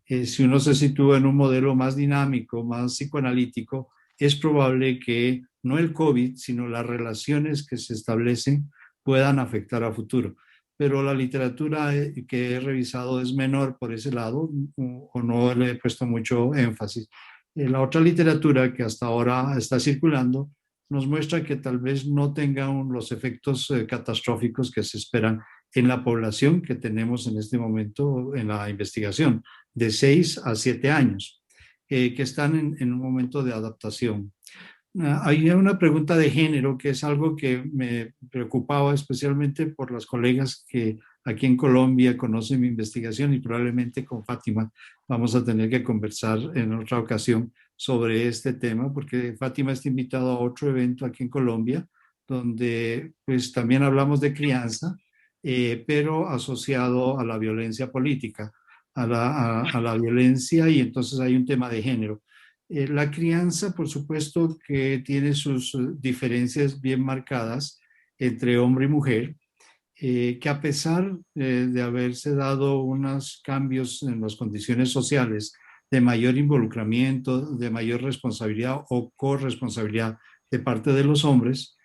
Si uno se sitúa en un modelo más dinámico, más psicoanalítico, es probable que no el COVID, sino las relaciones que se establecen puedan afectar a futuro. Pero la literatura que he revisado es menor por ese lado, o no le he puesto mucho énfasis. La otra literatura que hasta ahora está circulando nos muestra que tal vez no tengan los efectos catastróficos que se esperan en la población que tenemos en este momento en la investigación, de 6 a 7 años, que están en un momento de adaptación. Hay una pregunta de género que es algo que me preocupaba especialmente por las colegas que aquí en Colombia conocen mi investigación, y probablemente con Fátima vamos a tener que conversar en otra ocasión sobre este tema, porque Fátima está invitada a otro evento aquí en Colombia donde pues también hablamos de crianza, pero asociado a la violencia política, a la violencia, y entonces hay un tema de género. La crianza, por supuesto, que tiene sus diferencias bien marcadas entre hombre y mujer, que a pesar de haberse dado unos cambios en las condiciones sociales de mayor involucramiento, de mayor responsabilidad o corresponsabilidad de parte de los hombres,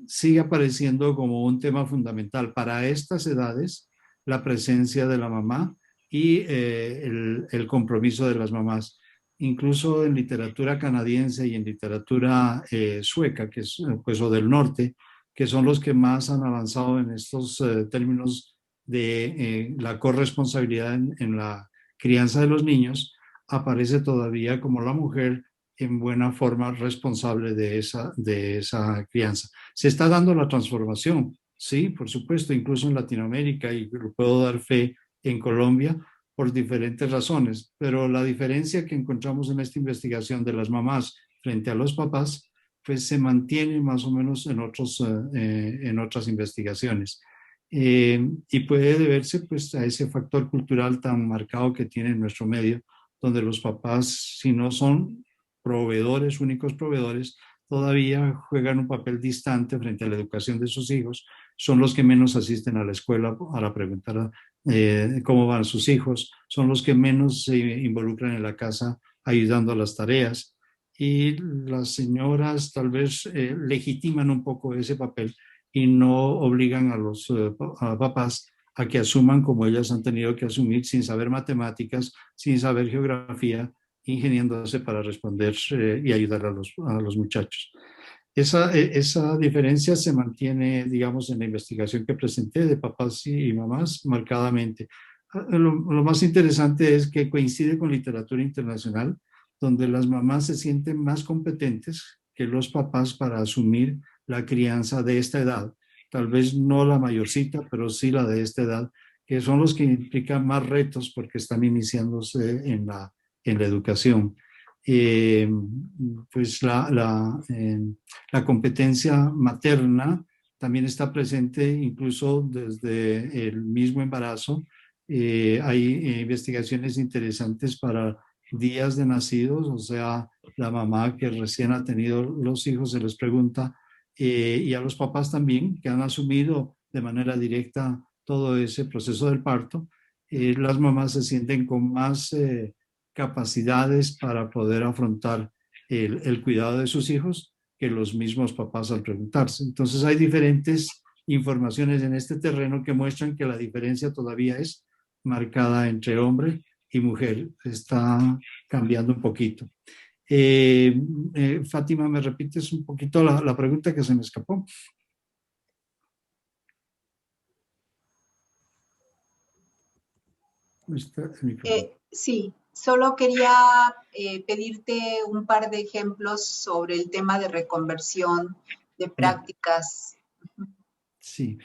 sigue apareciendo como un tema fundamental para estas edades la presencia de la mamá y el compromiso de las mamás. Incluso en literatura canadiense y en literatura sueca, que es, pues, o del norte, que son los que más han avanzado en estos términos de la corresponsabilidad en la crianza de los niños, aparece todavía como la mujer en buena forma responsable de esa crianza. Se está dando la transformación, sí, por supuesto, incluso en Latinoamérica, y lo puedo dar fe en Colombia, por diferentes razones, pero la diferencia que encontramos en esta investigación de las mamás frente a los papás, pues se mantiene más o menos en otras investigaciones. Y puede deberse pues a ese factor cultural tan marcado que tiene en nuestro medio, donde los papás, si no son proveedores, únicos proveedores, todavía juegan un papel distante frente a la educación de sus hijos. Son los que menos asisten a la escuela para preguntar cómo van sus hijos, son los que menos se involucran en la casa ayudando a las tareas, y las señoras tal vez legitiman un poco ese papel y no obligan a los papás a que asuman como ellas han tenido que asumir sin saber matemáticas, sin saber geografía, ingeniándose para responder y ayudar a los muchachos. Esa diferencia se mantiene, digamos, en la investigación que presenté de papás y mamás marcadamente. Lo más interesante es que coincide con literatura internacional, donde las mamás se sienten más competentes que los papás para asumir la crianza de esta edad. Tal vez no la mayorcita, pero sí la de esta edad, que son los que implican más retos porque están iniciándose en la educación. Pues la competencia materna también está presente incluso desde el mismo embarazo. Hay investigaciones interesantes para días de nacidos, o sea, la mamá que recién ha tenido los hijos se les pregunta, y a los papás también que han asumido de manera directa todo ese proceso del parto. Las mamás se sienten con más capacidades para poder afrontar el cuidado de sus hijos que los mismos papás al preguntarse. Entonces hay diferentes informaciones en este terreno que muestran que la diferencia todavía es marcada entre hombre y mujer. Está cambiando un poquito. Fátima, ¿me repites un poquito la pregunta que se me escapó? Sí, solo quería pedirte un par de ejemplos sobre el tema de reconversión de prácticas. Sí,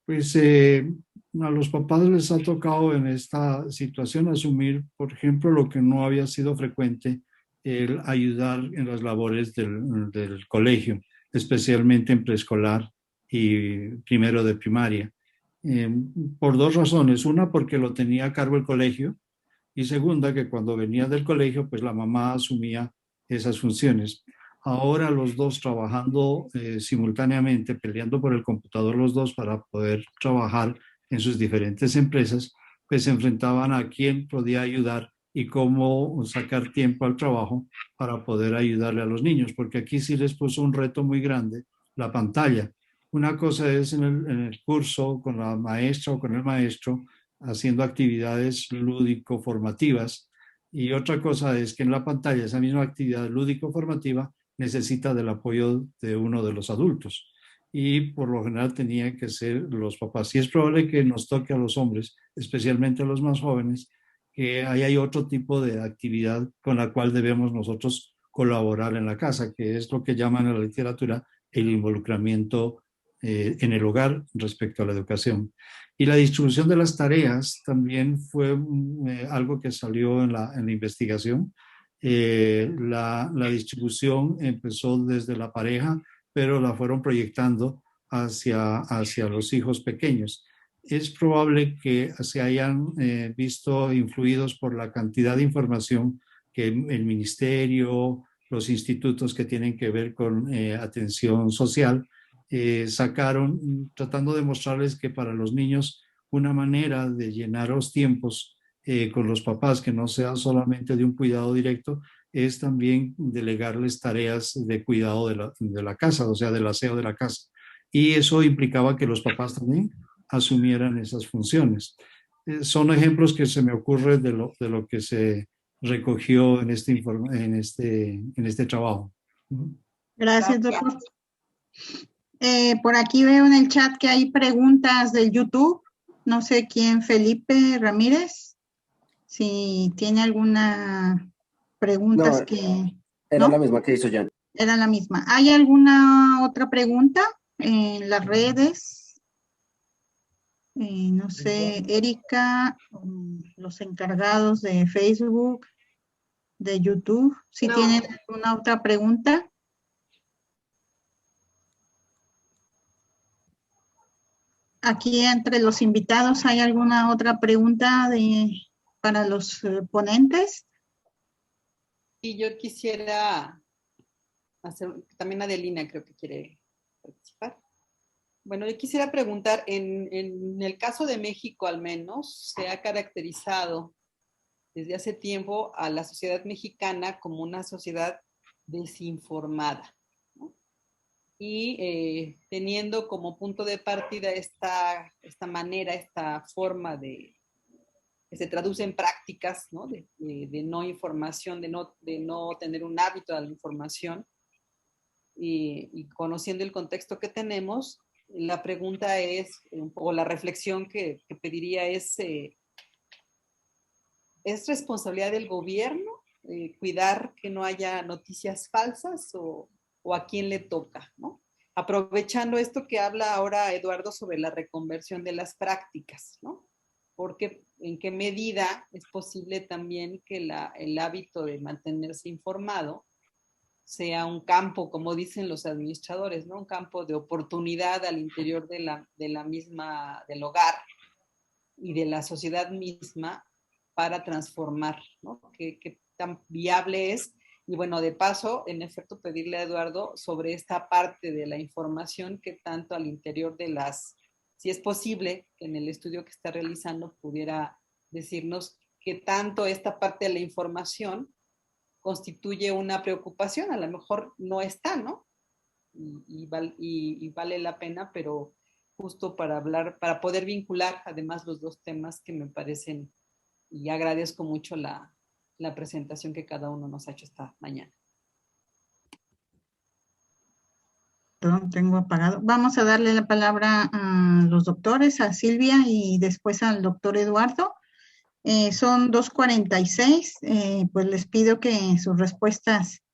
pues a los papás les ha tocado en esta situación asumir, por ejemplo, lo que no había sido frecuente, el ayudar en las labores del colegio, especialmente en preescolar y primero de primaria. Por dos razones. Una, porque lo tenía a cargo el colegio, y segunda, que cuando venía del colegio, pues la mamá asumía esas funciones. Ahora los dos trabajando simultáneamente, peleando por el computador los dos para poder trabajar en sus diferentes empresas, pues se enfrentaban a quién podía ayudar y cómo sacar tiempo al trabajo para poder ayudarle a los niños, porque aquí sí les puso un reto muy grande, la pantalla. Una cosa es en el curso con la maestra o con el maestro, haciendo actividades lúdico-formativas, y otra cosa es que en la pantalla esa misma actividad lúdico-formativa necesita del apoyo de uno de los adultos, y por lo general tenían que ser los papás. Y es probable que nos toque a los hombres, especialmente a los más jóvenes, que ahí hay otro tipo de actividad con la cual debemos nosotros colaborar en la casa, que es lo que llaman en la literatura el involucramiento en el hogar respecto a la educación. Y la distribución de las tareas también fue algo que salió en la investigación. La distribución empezó desde la pareja, pero la fueron proyectando hacia los hijos pequeños. Es probable que se hayan visto influidos por la cantidad de información que el ministerio, los institutos que tienen que ver con atención social, sacaron, tratando de mostrarles que para los niños una manera de llenar los tiempos con los papás, que no sea solamente de un cuidado directo, es también delegarles tareas de cuidado de la casa, o sea, del aseo de la casa. Y eso implicaba que los papás también asumieran esas funciones. Son ejemplos que se me ocurren de lo que se recogió en este trabajo. Gracias, doctor. Por aquí veo en el chat que hay preguntas del YouTube. No sé quién, Felipe Ramírez, si tiene alguna pregunta. Era la misma que hizo Jan. Era la misma. ¿Hay alguna otra pregunta en las redes? No sé, Erika, los encargados de Facebook, de YouTube, si tienen alguna otra pregunta. Aquí entre los invitados, ¿hay alguna otra pregunta para los ponentes? Y yo quisiera hacer, también Adelina creo que quiere participar. Bueno, yo quisiera preguntar, en el caso de México al menos, se ha caracterizado desde hace tiempo a la sociedad mexicana como una sociedad desinformada, ¿no? y teniendo como punto de partida esta manera, esta forma que se traduce en prácticas, ¿no? de no información, de no tener un hábito de la información, y conociendo el contexto que tenemos, la pregunta es, o la reflexión que pediría ¿es responsabilidad del gobierno cuidar que no haya noticias falsas o a quién le toca, ¿no? Aprovechando esto que habla ahora Eduardo sobre la reconversión de las prácticas, ¿no? Porque en qué medida es posible también que el hábito de mantenerse informado sea un campo, como dicen los administradores, ¿no? Un campo de oportunidad al interior de la misma, del hogar y de la sociedad misma para transformar, ¿no? ¿Qué tan viable es? Y bueno, de paso, en efecto, pedirle a Eduardo sobre esta parte de la información que tanto al interior de si es posible, que en el estudio que está realizando pudiera decirnos qué tanto esta parte de la información constituye una preocupación, a lo mejor no está, ¿no? Y vale la pena, pero justo para hablar, para poder vincular además los dos temas que me parecen, y agradezco mucho la presentación que cada uno nos ha hecho esta mañana. Perdón, tengo apagado. Vamos a darle la palabra a los doctores, a Silvia y después al doctor Eduardo. Son 2:46, pues les pido que sus respuestas,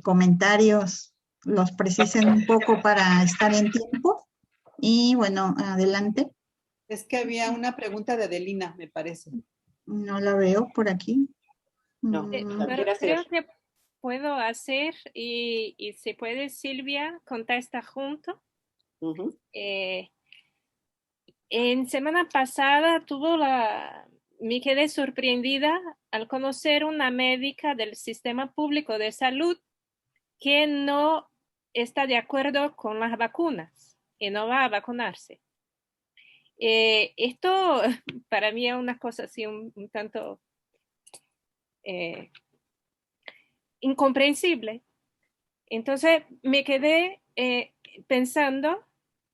comentarios, los precisen un poco para estar en tiempo. Y bueno, adelante. Es que había una pregunta de Adelina, me parece. No la veo por aquí. No, creo que puedo hacer y si puede Silvia contesta junto. Uh-huh. En semana pasada me quedé sorprendida al conocer una médica del sistema público de salud que no está de acuerdo con las vacunas y no va a vacunarse. Esto para mí es una cosa así un tanto incomprensible. Entonces me quedé pensando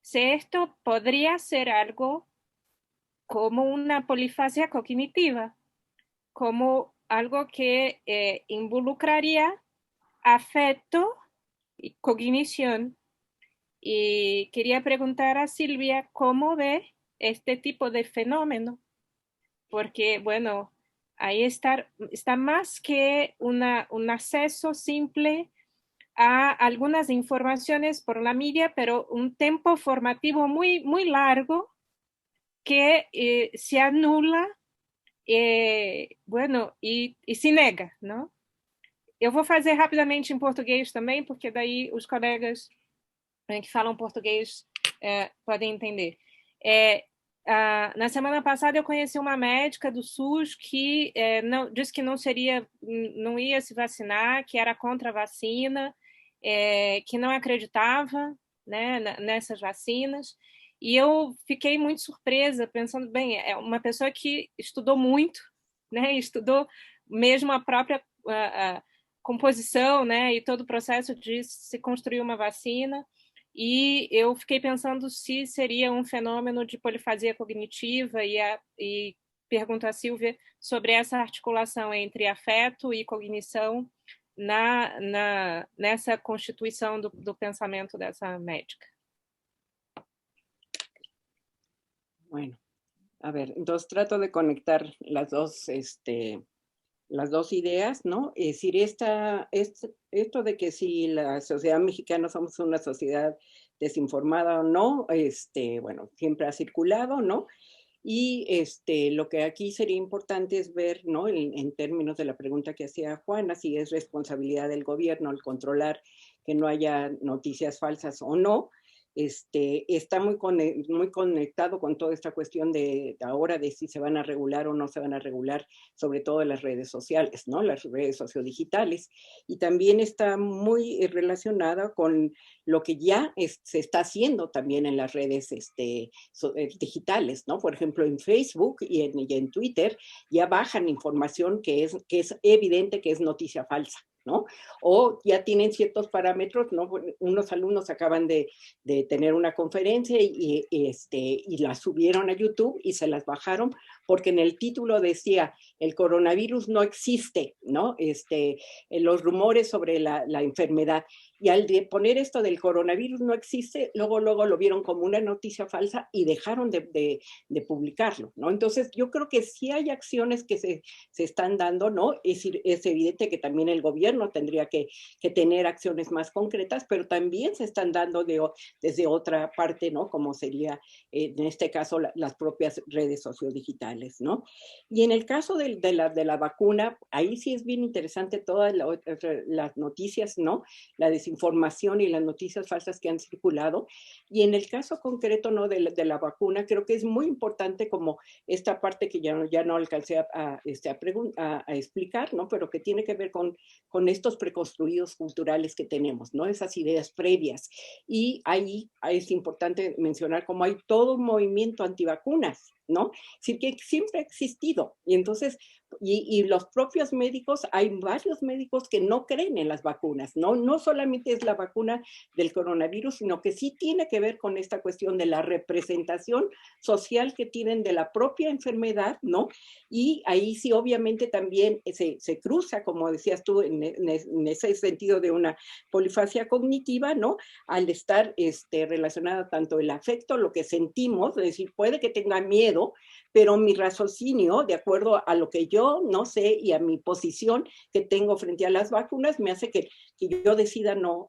si esto podría ser algo como una polifasia cognitiva, como algo que involucraría afecto y cognición. Y quería preguntar a Silvia cómo ve este tipo de fenómeno, porque bueno, ahí está más que un acceso simple a algunas informaciones por la media, pero un tiempo formativo muy, muy largo que se anula, bueno, e se nega, não? Eu vou fazer rapidamente em português também, porque daí os colegas que falam português podem entender. Na semana passada eu conheci uma médica do SUS que disse que não ia se vacinar, que era contra a vacina, que não acreditava, né, nessas vacinas. E eu fiquei muito surpresa, pensando, bem, é uma pessoa que estudou muito, né, estudou mesmo a própria composição, né, e todo o processo de se construir uma vacina. E eu fiquei pensando se seria um fenômeno de polifasia cognitiva e pergunto a Silvia sobre essa articulação entre afeto e cognição nessa constituição do pensamento dessa médica. Bueno, a ver, entonces trato de conectar las dos ideas, ¿no? Es decir, esto de que si la sociedad mexicana somos una sociedad desinformada o no, bueno, siempre ha circulado, ¿no? Y lo que aquí sería importante es ver, ¿no? En términos de la pregunta que hacía Juana, si es responsabilidad del gobierno el controlar que no haya noticias falsas o no. Está muy conectado con toda esta cuestión de ahora de si se van a regular o no se van a regular, sobre todo en las redes sociales, ¿no? Las redes sociodigitales. Y también está muy relacionada con lo que ya se está haciendo también en las redes digitales, ¿no? Por ejemplo, en Facebook y en Twitter ya bajan información que es evidente que es noticia falsa, ¿no? O ya tienen ciertos parámetros, ¿no? Unos alumnos acaban de tener una conferencia y la subieron a YouTube y se las bajaron porque en el título decía, el coronavirus no existe, ¿no? Los rumores sobre la enfermedad. Y al poner esto del coronavirus no existe, luego lo vieron como una noticia falsa y dejaron de publicarlo, ¿no? Entonces, yo creo que sí hay acciones que se están dando, ¿no? Es evidente que también el gobierno tendría que tener acciones más concretas, pero también se están dando desde otra parte, ¿no? Como sería, en este caso, las propias redes sociodigitales, ¿no? Y en el caso de la vacuna, ahí sí es bien interesante todas las noticias, ¿no? La desinformación y las noticias falsas que han circulado. Y en el caso concreto, ¿no? de la vacuna, creo que es muy importante como esta parte que ya no alcancé a explicar, ¿no? Pero que tiene que ver con estos preconstruidos culturales que tenemos, ¿no? Esas ideas previas. Y ahí es importante mencionar cómo hay todo un movimiento antivacunas, ¿no? Es decir, que siempre ha existido. Y entonces, y los propios médicos, hay varios médicos que no creen en las vacunas, ¿no? No solamente es la vacuna del coronavirus, sino que sí tiene que ver con esta cuestión de la representación social que tienen de la propia enfermedad, ¿no? Y ahí sí, obviamente, también se cruza, como decías tú, en ese sentido de una polifasia cognitiva, ¿no? Al estar relacionada tanto el afecto, lo que sentimos, es decir, puede que tenga miedo, pero mi raciocinio, de acuerdo a lo que yo no sé y a mi posición que tengo frente a las vacunas, me hace que yo decida no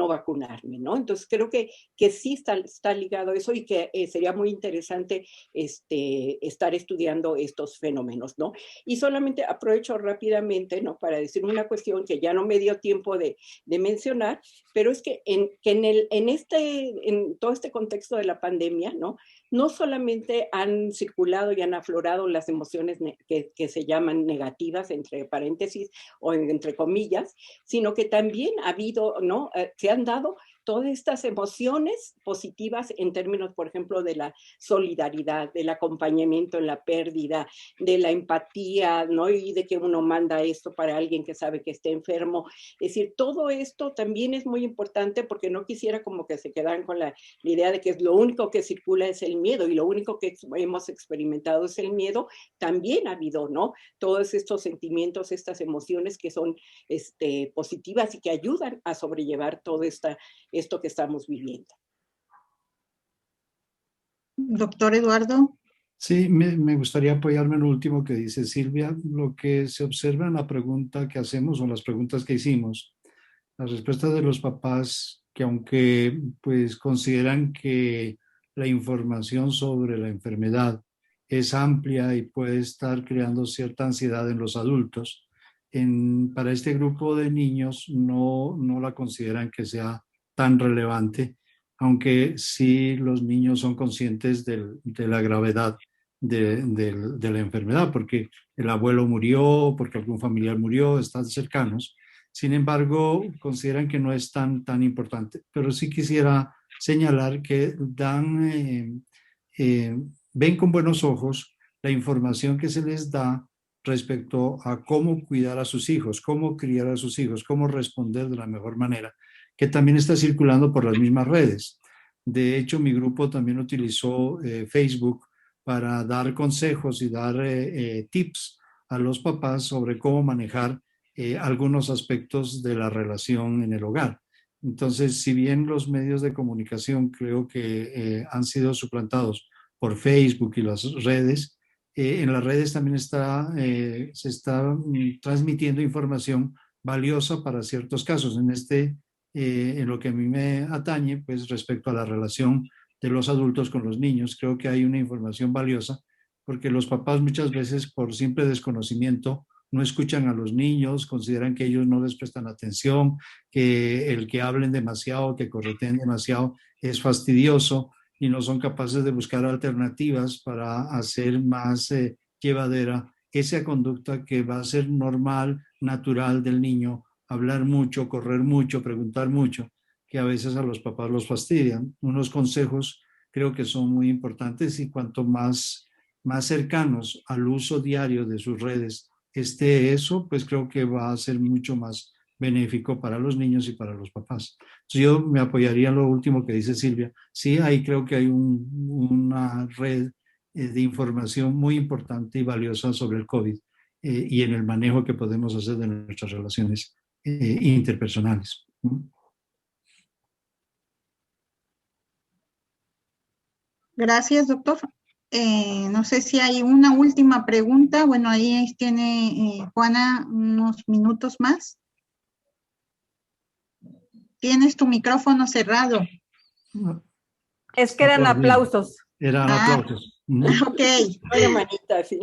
vacunarme, ¿no? Entonces creo que sí está ligado a eso y que sería muy interesante estar estudiando estos fenómenos, ¿no? Y solamente aprovecho rápidamente, ¿no? Para decir una cuestión que ya no me dio tiempo de mencionar, pero es que en todo este contexto de la pandemia, ¿no? No solamente han circulado y han aflorado las emociones que se llaman negativas, entre paréntesis o entre comillas, sino que también ha habido, ¿no? Se han dado todas estas emociones positivas en términos, por ejemplo, de la solidaridad, del acompañamiento en la pérdida, de la empatía, ¿no? Y de que uno manda esto para alguien que sabe que está enfermo. Es decir, todo esto también es muy importante porque no quisiera como que se quedaran con la idea de que es lo único que circula es el miedo y lo único que hemos experimentado es el miedo. También ha habido, ¿no? Todos estos sentimientos, estas emociones que son positivas y que ayudan a sobrellevar todo esto que estamos viviendo. Doctor Eduardo. Sí, me gustaría apoyarme en lo último que dice Silvia. Lo que se observa en la pregunta que hacemos o las preguntas que hicimos, las respuestas de los papás que aunque pues consideran que la información sobre la enfermedad es amplia y puede estar creando cierta ansiedad en los adultos, para este grupo de niños no la consideran que sea tan relevante, aunque sí los niños son conscientes de la gravedad de la enfermedad, porque el abuelo murió, porque algún familiar murió, están cercanos. Sin embargo, consideran que no es tan importante. Pero sí quisiera señalar que ven con buenos ojos la información que se les da respecto a cómo cuidar a sus hijos, cómo criar a sus hijos, cómo responder de la mejor manera, que también está circulando por las mismas redes. De hecho, mi grupo también utilizó Facebook para dar consejos y dar tips a los papás sobre cómo manejar algunos aspectos de la relación en el hogar. Entonces, si bien los medios de comunicación creo que han sido suplantados por Facebook y las redes, en las redes también se está transmitiendo información valiosa para ciertos casos. En lo que a mí me atañe, pues respecto a la relación de los adultos con los niños, creo que hay una información valiosa porque los papás muchas veces por simple desconocimiento no escuchan a los niños, consideran que ellos no les prestan atención, que el que hablen demasiado, que correteen demasiado es fastidioso y no son capaces de buscar alternativas para hacer más llevadera esa conducta que va a ser normal, natural del niño, hablar mucho, correr mucho, preguntar mucho, que a veces a los papás los fastidian. Unos consejos creo que son muy importantes y cuanto más cercanos al uso diario de sus redes esté eso, pues creo que va a ser mucho más benéfico para los niños y para los papás. Entonces yo me apoyaría en lo último que dice Silvia. Sí, ahí creo que hay una red de información muy importante y valiosa sobre el COVID y en el manejo que podemos hacer de nuestras relaciones interpersonales. Gracias, doctor. No sé si hay una última pregunta. Bueno, ahí tiene Juana unos minutos más. Tienes tu micrófono cerrado. Es que eran aplausos. Eran aplausos. Ok. Oye, manita, sí.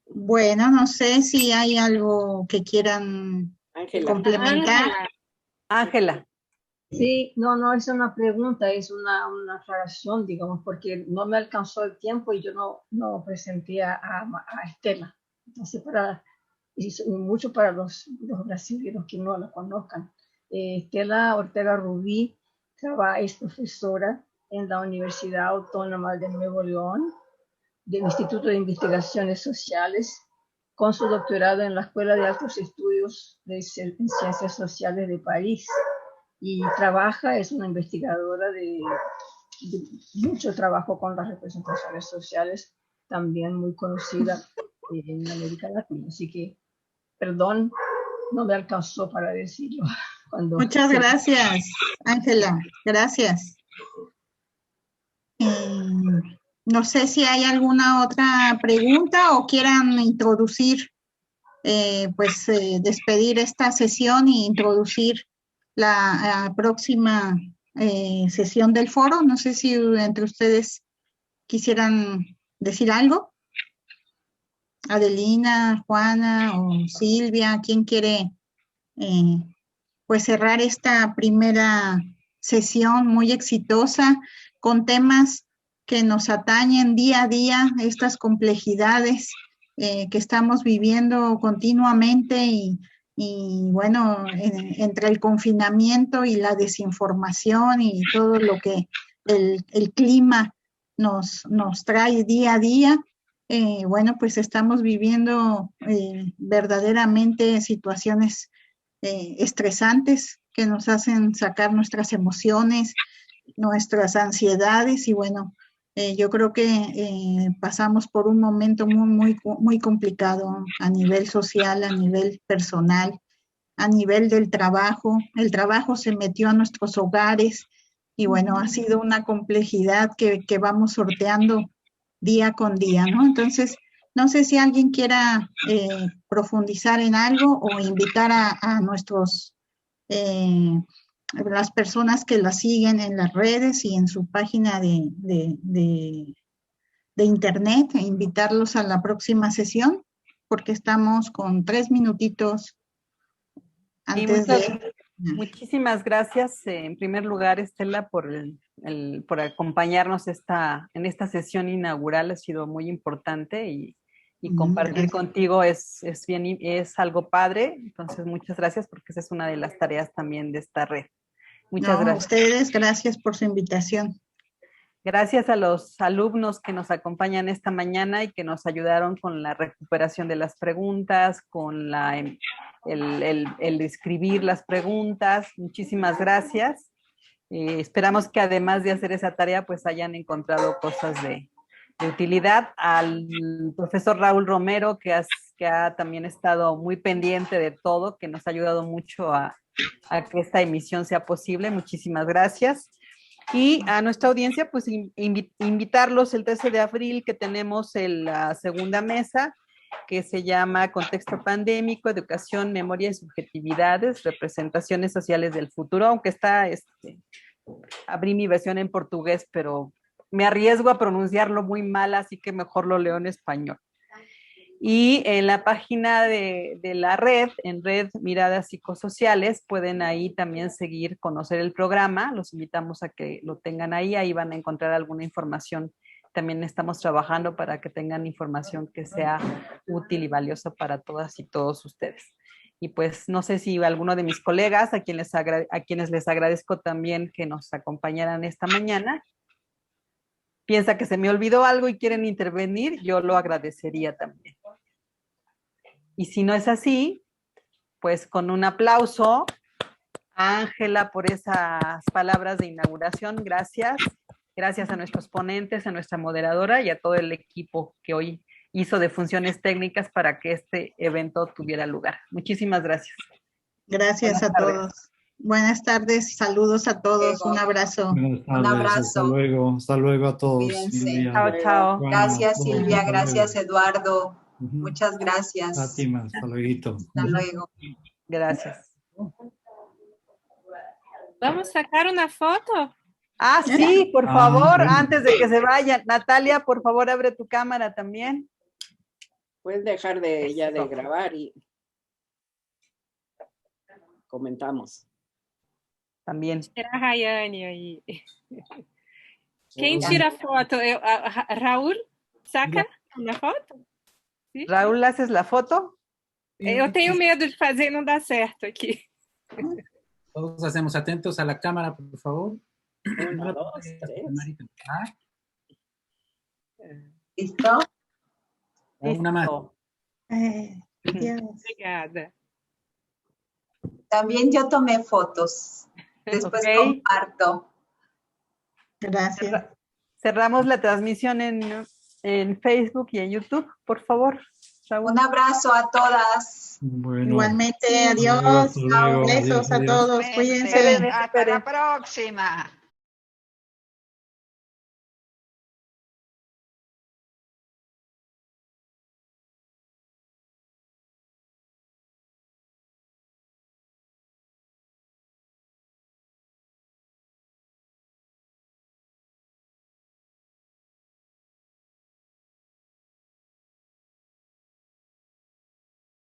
Bueno, no sé si hay algo que quieran complementar. Ángela. Sí, no es una pregunta, es una aclaración, digamos, porque no me alcanzó el tiempo y yo no presenté a Estela. Entonces, y mucho para los brasileños que no la conozcan. Estela Ortega Rubí es profesora en la Universidad Autónoma de Nuevo León, del Instituto de Investigaciones Sociales, con su doctorado en la Escuela de Altos Estudios en Ciencias Sociales de París. Y es una investigadora de mucho trabajo con las representaciones sociales, también muy conocida en América Latina. Así que, perdón, no me alcanzó para decirlo. Muchas gracias, Ángela. Gracias. No sé si hay alguna otra pregunta o quieran introducir, despedir esta sesión e introducir la próxima sesión del foro. No sé si entre ustedes quisieran decir algo. Adelina, Juana o Silvia, ¿quién quiere cerrar esta primera sesión muy exitosa con temas que nos atañen día a día, estas complejidades que estamos viviendo continuamente y bueno, entre el confinamiento y la desinformación y todo lo que el clima nos trae día a día, bueno, pues estamos viviendo verdaderamente situaciones estresantes que nos hacen sacar nuestras emociones, nuestras ansiedades y bueno, yo creo que pasamos por un momento muy complicado a nivel social, a nivel personal, a nivel del trabajo. El trabajo se metió a nuestros hogares y bueno, ha sido una complejidad que vamos sorteando día con día, ¿no? Entonces, no sé si alguien quiera profundizar en algo o invitar a nuestros las personas que la siguen en las redes y en su página de internet, e invitarlos a la próxima sesión, porque estamos con 3 minutitos antes de... Muchísimas gracias, en primer lugar, Estela, por acompañarnos en esta sesión inaugural. Ha sido muy importante y compartir contigo es algo padre. Entonces, muchas gracias, porque esa es una de las tareas también de esta red. Muchas gracias. A ustedes, gracias por su invitación. Gracias a los alumnos que nos acompañan esta mañana y que nos ayudaron con la recuperación de las preguntas, con el escribir las preguntas. Muchísimas gracias. Esperamos que además de hacer esa tarea, pues hayan encontrado cosas de utilidad. Al profesor Raúl Romero, que ha también estado muy pendiente de todo, que nos ha ayudado mucho a que esta emisión sea posible. Muchísimas gracias. Y a nuestra audiencia, pues invitarlos el 13 de abril, que tenemos la segunda mesa, que se llama Contexto Pandémico, Educación, Memoria y Subjetividades, Representaciones Sociales del Futuro, aunque abrí mi versión en portugués, pero me arriesgo a pronunciarlo muy mal, así que mejor lo leo en español. Y en la página de la red, en Red Miradas Psicosociales, pueden ahí también conocer el programa. Los invitamos a que lo tengan ahí van a encontrar alguna información. También estamos trabajando para que tengan información que sea útil y valiosa para todas y todos ustedes. Y pues no sé si alguno de mis colegas, a quienes les agradezco también que nos acompañaran esta mañana, piensa que se me olvidó algo y quieren intervenir, yo lo agradecería también. Y si no es así, pues con un aplauso a Ángela por esas palabras de inauguración. Gracias. Gracias a nuestros ponentes, a nuestra moderadora y a todo el equipo que hoy hizo de funciones técnicas para que este evento tuviera lugar. Muchísimas gracias. Gracias a todos. Buenas tardes, saludos a todos, un abrazo. Buenas tardes, Un abrazo. Hasta luego a todos. Cuídense. Silvia, Chao, chao. Juana, Gracias, todos, Silvia. hasta Gracias, luego. Eduardo. Ujú. Muchas gracias. Fátima, hasta luego. Hasta luego. Gracias. Vamos a sacar una foto. Ah, sí, por Ah, favor, bueno. antes de que se vayan. Natalia, por favor, abre tu cámara también. Puedes dejar de ya de Eso. grabar y comentamos. También. Tira a Rayane aí. Quem tira a foto? Raul? Saca uma foto? Sim. Raúl, ¿haces la foto? Eu tenho medo de fazer e não dar certo aqui. Todos hacemos atentos a la cámara, por favor. 1, 2, 3. ¿Listo? Una más. Dios. Obrigada. También yo tomé fotos. Después Ok. comparto. Gracias. Cerramos la transmisión en Facebook y en YouTube, por favor. Raúl. Un abrazo a todas. Bueno, Igualmente, hasta luego, adiós. hasta luego, Besos a adiós. todos, cuídense. Hasta la próxima.